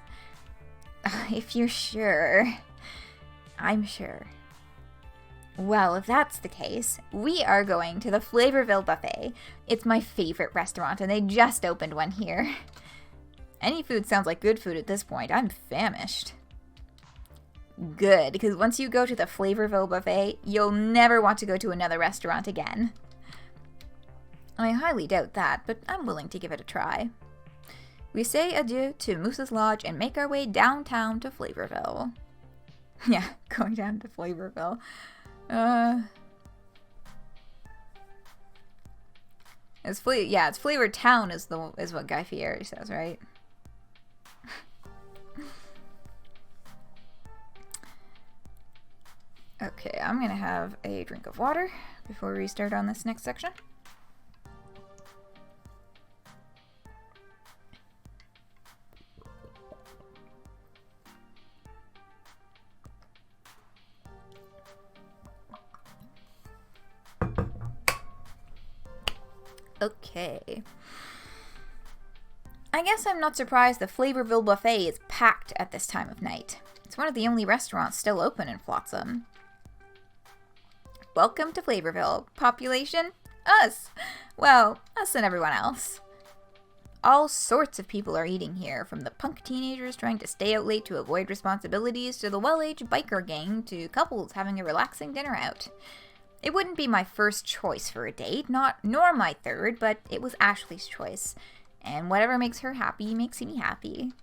If you're sure. I'm sure. Well, if that's the case, we are going to the Flavorville Buffet. It's my favorite restaurant, and they just opened one here. Any food sounds like good food at this point. I'm famished. Good, because once you go to the Flavorville Buffet, you'll never want to go to another restaurant again. I highly doubt that, but I'm willing to give it a try. We say adieu to Moose's Lodge and make our way downtown to Flavorville. Yeah, going down to Flavorville. It's Flavor Town is what Guy Fieri says, right? Okay, I'm gonna have a drink of water before we start on this next section. Okay. I guess I'm not surprised the Flavorville Buffet is packed at this time of night. It's one of the only restaurants still open in Flotsam. Welcome to Flavorville. Population? Us. Well, us and everyone else. All sorts of people are eating here, from the punk teenagers trying to stay out late to avoid responsibilities to the well-aged biker gang to couples having a relaxing dinner out. It wouldn't be my first choice for a date, nor my third, but it was Ashley's choice, and whatever makes her happy makes me happy.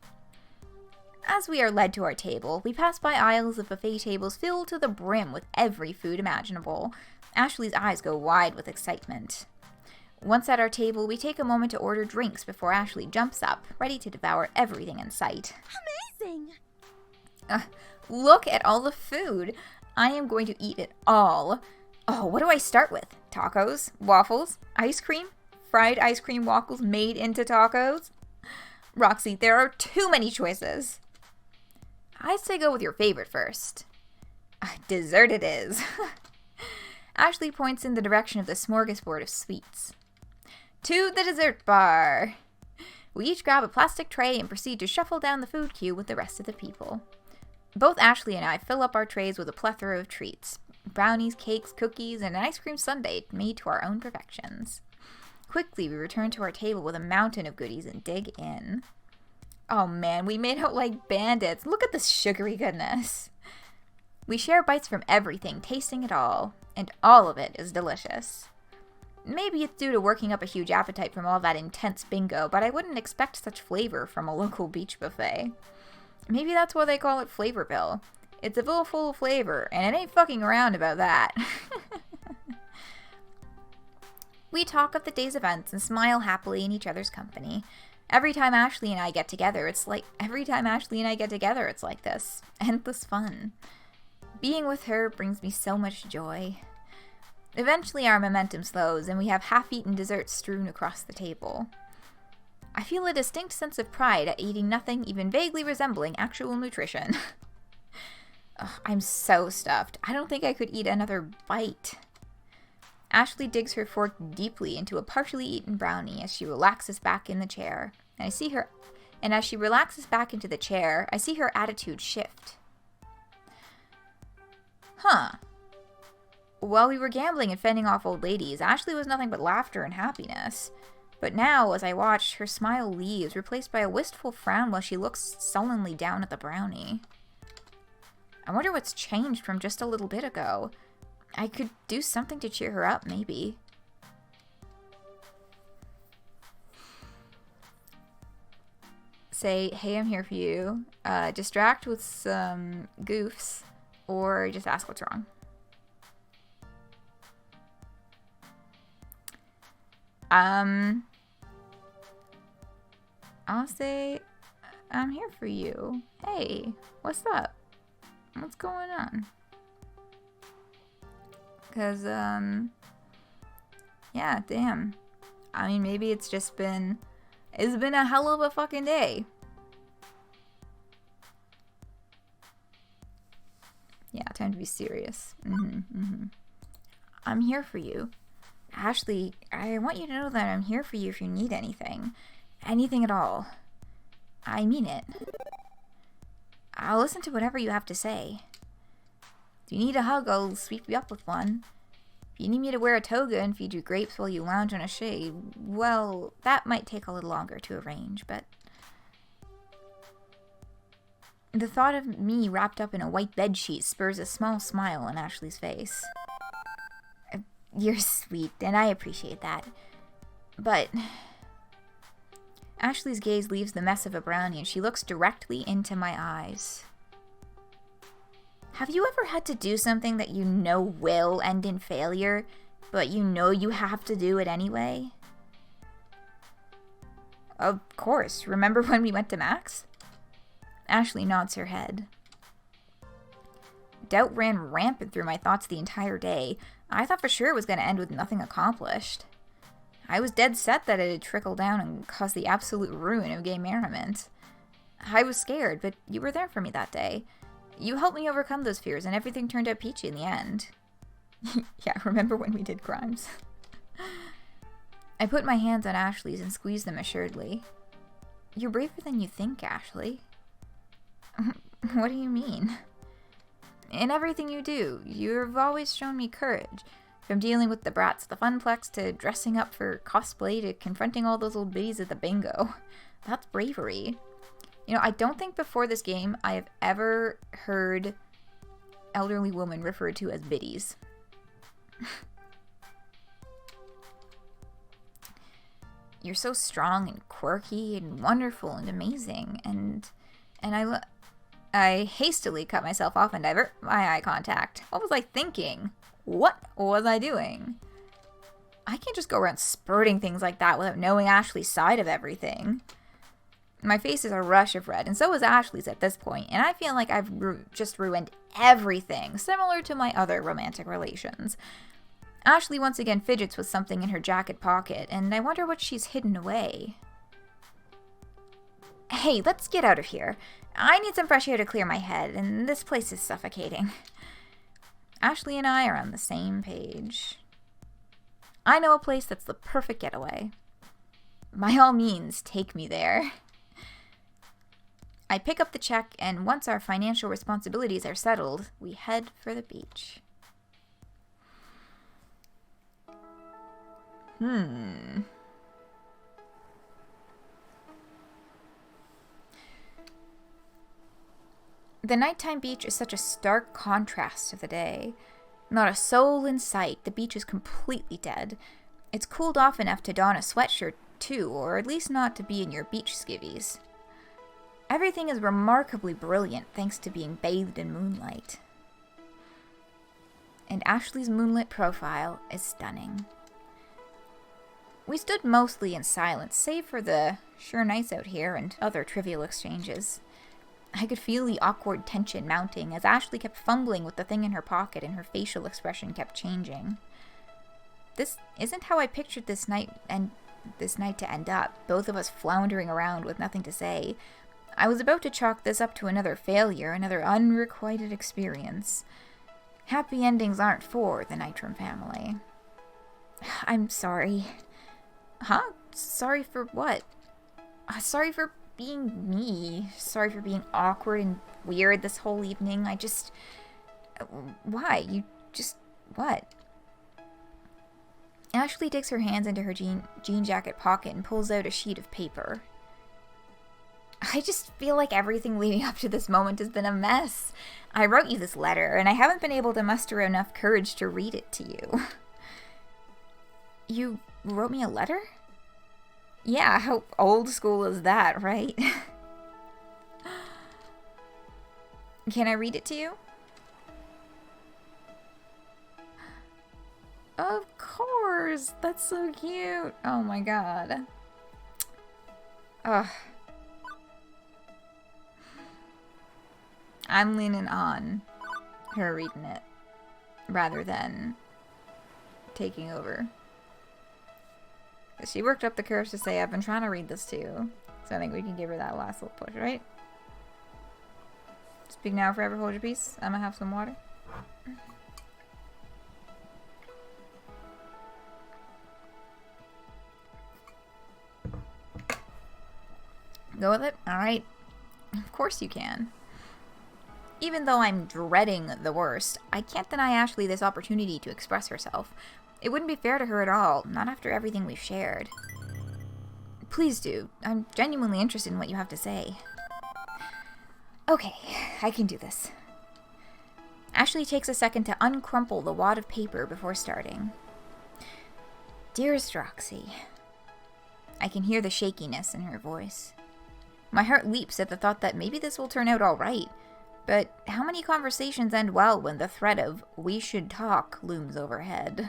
As we are led to our table, we pass by aisles of buffet tables filled to the brim with every food imaginable. Ashley's eyes go wide with excitement. Once at our table, we take a moment to order drinks before Ashley jumps up, ready to devour everything in sight. Amazing! Look at all the food! I am going to eat it all. Oh, what do I start with? Tacos? Waffles? Ice cream? Fried ice cream waffles made into tacos? Roxy, there are too many choices. I'd say go with your favorite first. Dessert it is. Ashley points in the direction of the smorgasbord of sweets. To the dessert bar. We each grab a plastic tray and proceed to shuffle down the food queue with the rest of the people. Both Ashley and I fill up our trays with a plethora of treats. Brownies, cakes, cookies, and an ice cream sundae made to our own perfections. Quickly, we return to our table with a mountain of goodies and dig in. Oh man, we made out like bandits. Look at this sugary goodness. We share bites from everything, tasting it all, and all of it is delicious. Maybe it's due to working up a huge appetite from all that intense bingo, but I wouldn't expect such flavor from a local beach buffet. Maybe that's why they call it Flavorville. It's a bill full of flavor, and it ain't fucking around about that. We talk of the day's events and smile happily in each other's company. Every time Ashley and I get together, it's like this. Endless fun. Being with her brings me so much joy. Eventually our momentum slows, and we have half-eaten desserts strewn across the table. I feel a distinct sense of pride at eating nothing even vaguely resembling actual nutrition. Ugh, I'm so stuffed. I don't think I could eat another bite. Ashley digs her fork deeply into a partially eaten brownie as she relaxes back in the chair. And as she relaxes back into the chair, I see her attitude shift. Huh. While we were gambling and fending off old ladies, Ashley was nothing but laughter and happiness. But now, as I watch, her smile leaves, replaced by a wistful frown while she looks sullenly down at the brownie. I wonder what's changed from just a little bit ago. I could do something to cheer her up, maybe. Say, hey, I'm here for you. Distract with some goofs, or just ask what's wrong. I'll say, I'm here for you. Hey, what's up? What's going on? Cause, yeah, damn. I mean, maybe it's been a hell of a fucking day. Yeah, time to be serious. I'm here for you. Ashley, I want you to know that I'm here for you if you need anything. Anything at all. I mean it. I'll listen to whatever you have to say. If you need a hug, I'll sweep you up with one. If you need me to wear a toga and feed you grapes while you lounge on a shade, well, that might take a little longer to arrange, but... The thought of me wrapped up in a white bedsheet spurs a small smile on Ashley's face. You're sweet, and I appreciate that. But... Ashley's gaze leaves the mess of a brownie and she looks directly into my eyes. Have you ever had to do something that you know will end in failure, but you know you have to do it anyway? Of course. Remember when we went to Max? Ashley nods her head. Doubt ran rampant through my thoughts the entire day. I thought for sure it was going to end with nothing accomplished. I was dead set that it had trickled down and caused the absolute ruin of gay merriment. I was scared, but you were there for me that day. You helped me overcome those fears, and everything turned out peachy in the end. Yeah, remember when we did crimes? I put my hands on Ashley's and squeezed them assuredly. You're braver than you think, Ashley. What do you mean? In everything you do, you've always shown me courage. From dealing with the brats at the funplex to dressing up for cosplay to confronting all those old biddies at the bingo. That's bravery. You know, I don't think before this game I have ever heard elderly women referred to as biddies. You're so strong and quirky and wonderful and amazing, and I hastily cut myself off and divert my eye contact. What was I thinking? What was I doing? I can't just go around spurting things like that without knowing Ashley's side of everything. My face is a rush of red, and so is Ashley's at this point, and I feel like I've just ruined everything, similar to my other romantic relations. Ashley once again fidgets with something in her jacket pocket, and I wonder what she's hidden away. Hey, let's get out of here. I need some fresh air to clear my head, and this place is suffocating. Ashley and I are on the same page. I know a place that's the perfect getaway. by all means, take me there. I pick up the check, and once our financial responsibilities are settled, we head for the beach. The nighttime beach is such a stark contrast to the day. Not a soul in sight. The beach is completely dead. It's cooled off enough to don a sweatshirt too, or at least not to be in your beach skivvies. Everything is remarkably brilliant thanks to being bathed in moonlight. And Ashley's moonlit profile is stunning. We stood mostly in silence, save for the "sure nice out here" and other trivial exchanges. I could feel the awkward tension mounting as Ashley kept fumbling with the thing in her pocket and her facial expression kept changing. This isn't how I pictured this night to end up, both of us floundering around with nothing to say. I was about to chalk this up to another failure, another unrequited experience. Happy endings aren't for the Nitram family. I'm sorry. Huh? Sorry for what? Sorry for being me. Sorry for being awkward and weird this whole evening. Why? What? Ashley digs her hands into her jean jacket pocket and pulls out a sheet of paper. I just feel like everything leading up to this moment has been a mess. I wrote you this letter, and I haven't been able to muster enough courage to read it to you. You wrote me a letter? Yeah, how old school is that, right? Can I read it to you? Of course! That's so cute! Oh my god. Ugh. I'm leaning on her reading it rather than taking over. She worked up the courage to say, I've been trying to read this too. So I think we can give her that last little push, right? Speak now, forever hold your peace. I'm gonna have some water. Go with it? Alright. Of course you can. Even though I'm dreading the worst, I can't deny Ashley this opportunity to express herself. It wouldn't be fair to her at all, not after everything we've shared. Please do. I'm genuinely interested in what you have to say. Okay, I can do this. Ashley takes a second to uncrumple the wad of paper before starting. Dearest Roxy, I can hear the shakiness in her voice. My heart leaps at the thought that maybe this will turn out all right. But how many conversations end well when the threat of "we should talk" looms overhead?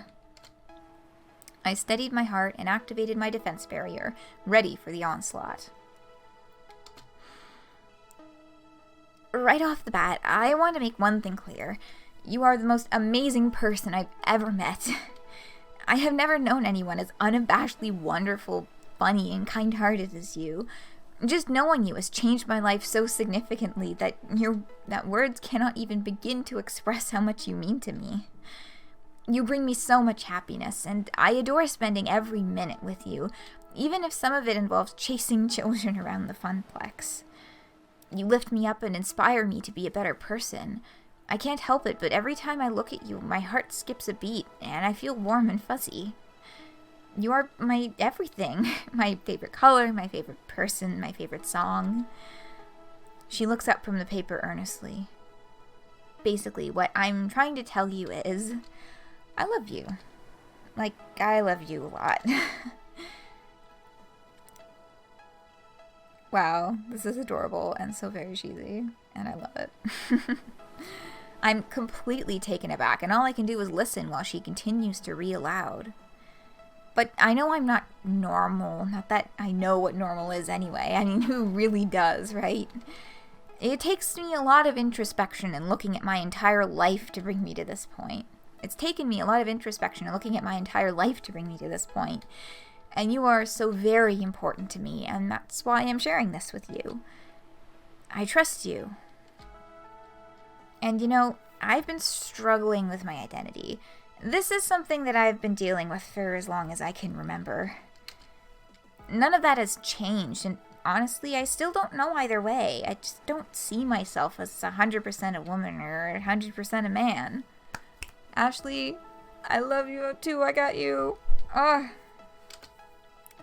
I steadied my heart and activated my defense barrier, ready for the onslaught. Right off the bat, I want to make one thing clear. You are the most amazing person I've ever met. I have never known anyone as unabashedly wonderful, funny, and kind-hearted as you. Just knowing you has changed my life so significantly that words cannot even begin to express how much you mean to me. You bring me so much happiness, and I adore spending every minute with you, even if some of it involves chasing children around the funplex. You lift me up and inspire me to be a better person. I can't help it, but every time I look at you, my heart skips a beat, and I feel warm and fuzzy. You are my everything. My favorite color, my favorite person, my favorite song. She looks up from the paper earnestly. Basically, what I'm trying to tell you is, I love you. Like, I love you a lot. Wow, this is adorable and so very cheesy, and I love it. I'm completely taken aback, and all I can do is listen while she continues to read aloud. But I know I'm not normal. Not that I know what normal is anyway. I mean, who really does, right? It takes me a lot of introspection and looking at my entire life to bring me to this point. It's taken me a lot of introspection and looking at my entire life to bring me to this point. And you are so very important to me, and that's why I'm sharing this with you. I trust you. And you know, I've been struggling with my identity. This is something that I've been dealing with for as long as I can remember. none of that has changed, and honestly, I still don't know either way. I just don't see myself as 100% a woman or 100% a man. Ashley, I love you too. I got you. Ugh.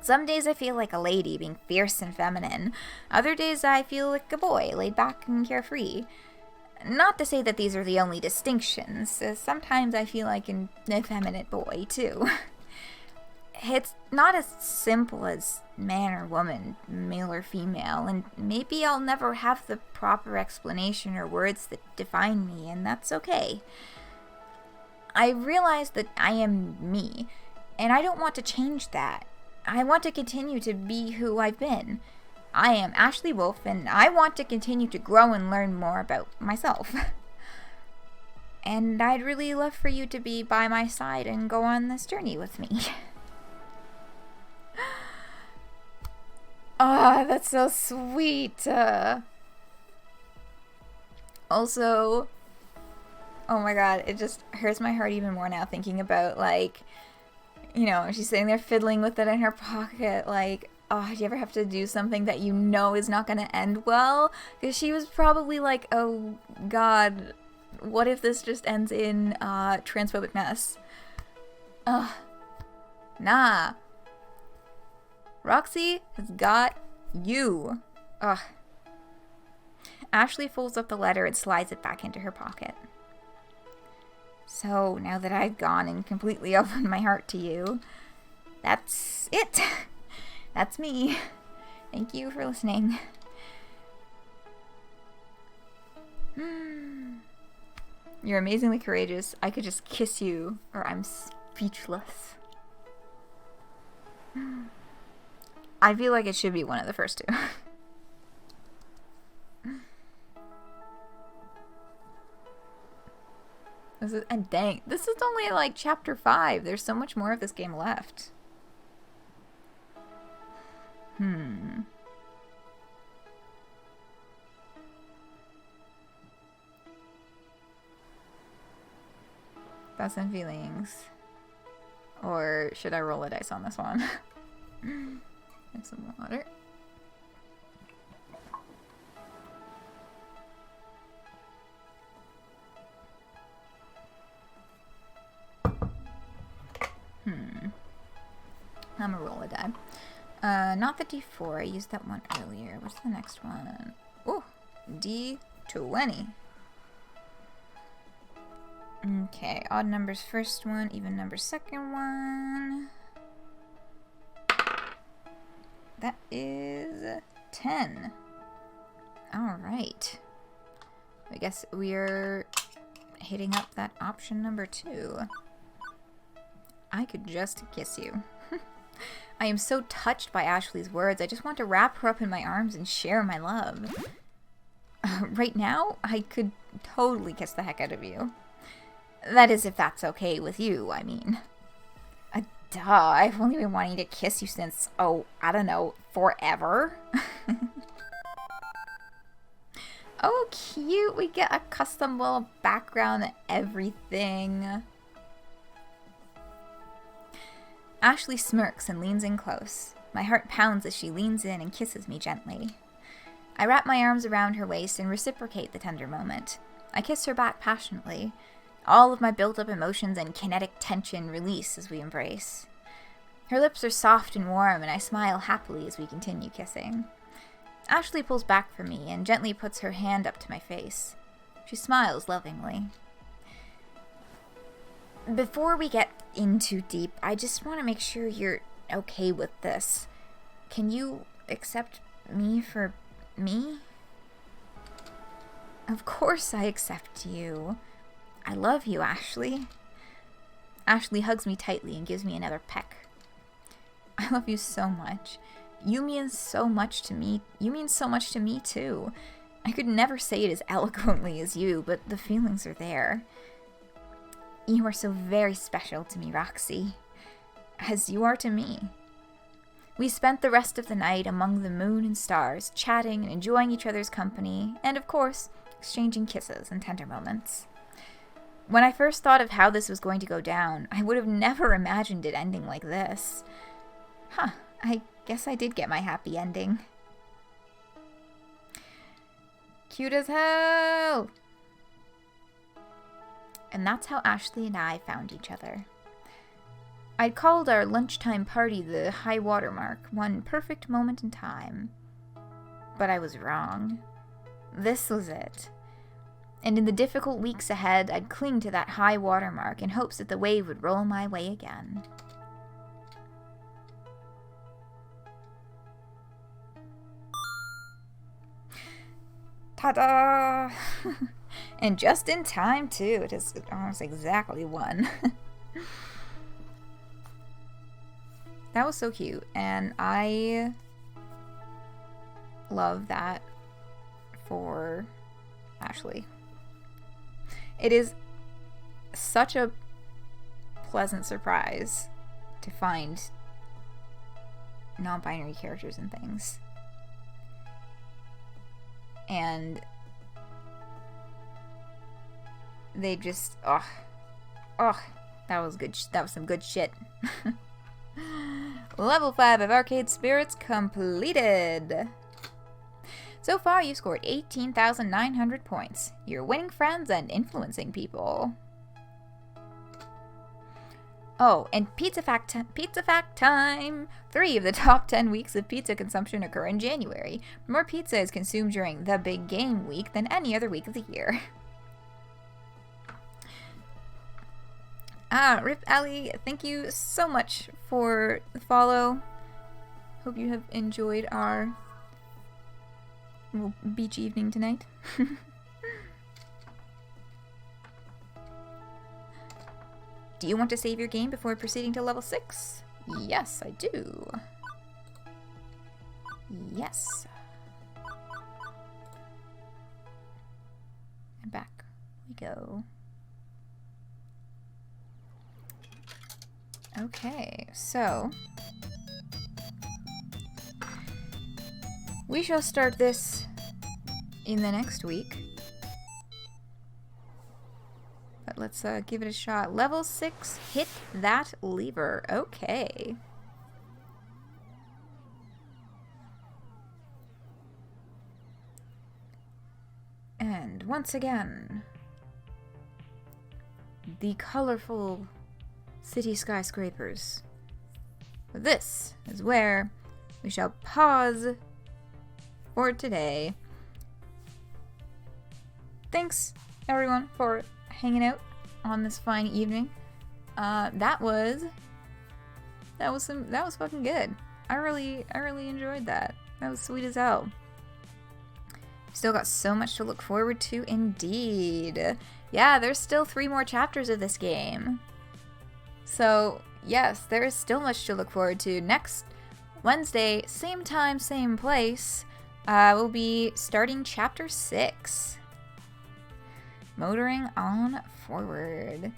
Some days I feel like a lady, being fierce and feminine. Other days I feel like a boy, laid back and carefree. Not to say that these are the only distinctions. Sometimes I feel like an effeminate boy, too. It's not as simple as man or woman, male or female, and maybe I'll never have the proper explanation or words that define me, and that's okay. I realize that I am me, and I don't want to change that. I want to continue to be who I've been. I am Ashley Wolf, and I want to continue to grow and learn more about myself. And I'd really love for you to be by my side and go on this journey with me. Ah, that's so sweet. Also, oh my god, it just hurts my heart even more now thinking about, like, you know, she's sitting there fiddling with it in her pocket, like, oh, do you ever have to do something that you know is not going to end well? Because she was probably like, oh god, what if this just ends in transphobic mess? Ugh. Nah. Roxy has got you. Ugh. Ashley folds up the letter and slides it back into her pocket. So, now that I've gone and completely opened my heart to you, that's it. That's me. Thank you for listening. You're amazingly courageous. I could just kiss you, or I'm speechless. I feel like it should be one of the first two. And dang, this is only like chapter 5. There's so much more of this game left. Thoughts and feelings. Or should I roll a dice on this one? Get some water. I'm gonna roll a die. Not the D4. I used that one earlier. What's the next one? Oh, D20. Okay, odd numbers first one, even numbers second one. That is 10. Alright. I guess we're hitting up that option number 2. I could just kiss you. I am so touched by Ashley's words. I just want to wrap her up in my arms and share my love. Right now, I could totally kiss the heck out of you. That is, if that's okay with you, I mean. Duh, I've only been wanting to kiss you since, oh, I don't know, forever? Oh, cute. We get a custom little background and everything. Ashley smirks and leans in close. My heart pounds as she leans in and kisses me gently. I wrap my arms around her waist and reciprocate the tender moment. I kiss her back passionately. All of my built-up emotions and kinetic tension release as we embrace. Her lips are soft and warm, and I smile happily as we continue kissing. Ashley pulls back from me and gently puts her hand up to my face. She smiles lovingly. Before we get in too deep, I just want to make sure you're okay with this. Can you accept me for me? Of course I accept you. I love you, Ashley. Ashley hugs me tightly and gives me another peck. I love you so much. You mean so much to me. You mean so much to me, too. I could never say it as eloquently as you, but the feelings are there. You are so very special to me, Roxy. As you are to me. We spent the rest of the night among the moon and stars, chatting and enjoying each other's company, and of course, exchanging kisses and tender moments. When I first thought of how this was going to go down, I would have never imagined it ending like this. I Guess I did get my happy ending. Cute as hell! And that's how Ashley and I found each other. I'd called our lunchtime party the high water mark, one perfect moment in time. But I was wrong. This was it. And in the difficult weeks ahead, I'd cling to that high water mark in hopes that the wave would roll my way again. Ta-da! And just in time, too. It is almost exactly one. That was so cute, and I love that for Ashley. It is such a pleasant surprise to find non-binary characters and things. And they just, that was good. That was some good shit. Level 5 of Arcade Spirits completed. So far, you've scored 18,900 points. You're winning friends and influencing people. Oh, and pizza fact time! 3 of the top 10 weeks of pizza consumption occur in January. More pizza is consumed during the big game week than any other week of the year. Rip Ali, thank you so much for the follow. Hope you have enjoyed our little beach evening tonight. Do you want to save your game before proceeding to level 6? Yes, I do. Yes. And back we go. Okay, so we shall start this in the next week. But let's give it a shot. Level 6, hit that lever. Okay. And once again, the colorful city skyscrapers. This is where we shall pause for today. Thanks everyone for hanging out on this fine evening. That was fucking good. I really enjoyed that. That was sweet as hell. Still got so much to look forward to indeed. Yeah, there's still 3 more chapters of this game. So, yes, there is still much to look forward to. Next Wednesday, same time, same place, we'll be starting chapter 6. Motoring on forward.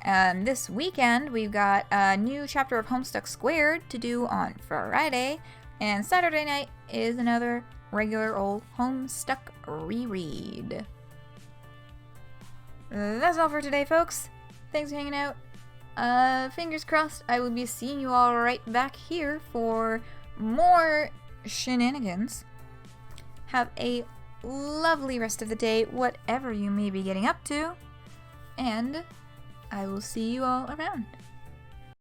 This weekend, we've got a new chapter of Homestuck Squared to do on Friday, and Saturday night is another regular old Homestuck reread. That's all for today, folks. Thanks for hanging out. Fingers crossed, I will be seeing you all right back here for more shenanigans. Have a lovely rest of the day, whatever you may be getting up to, and I will see you all around.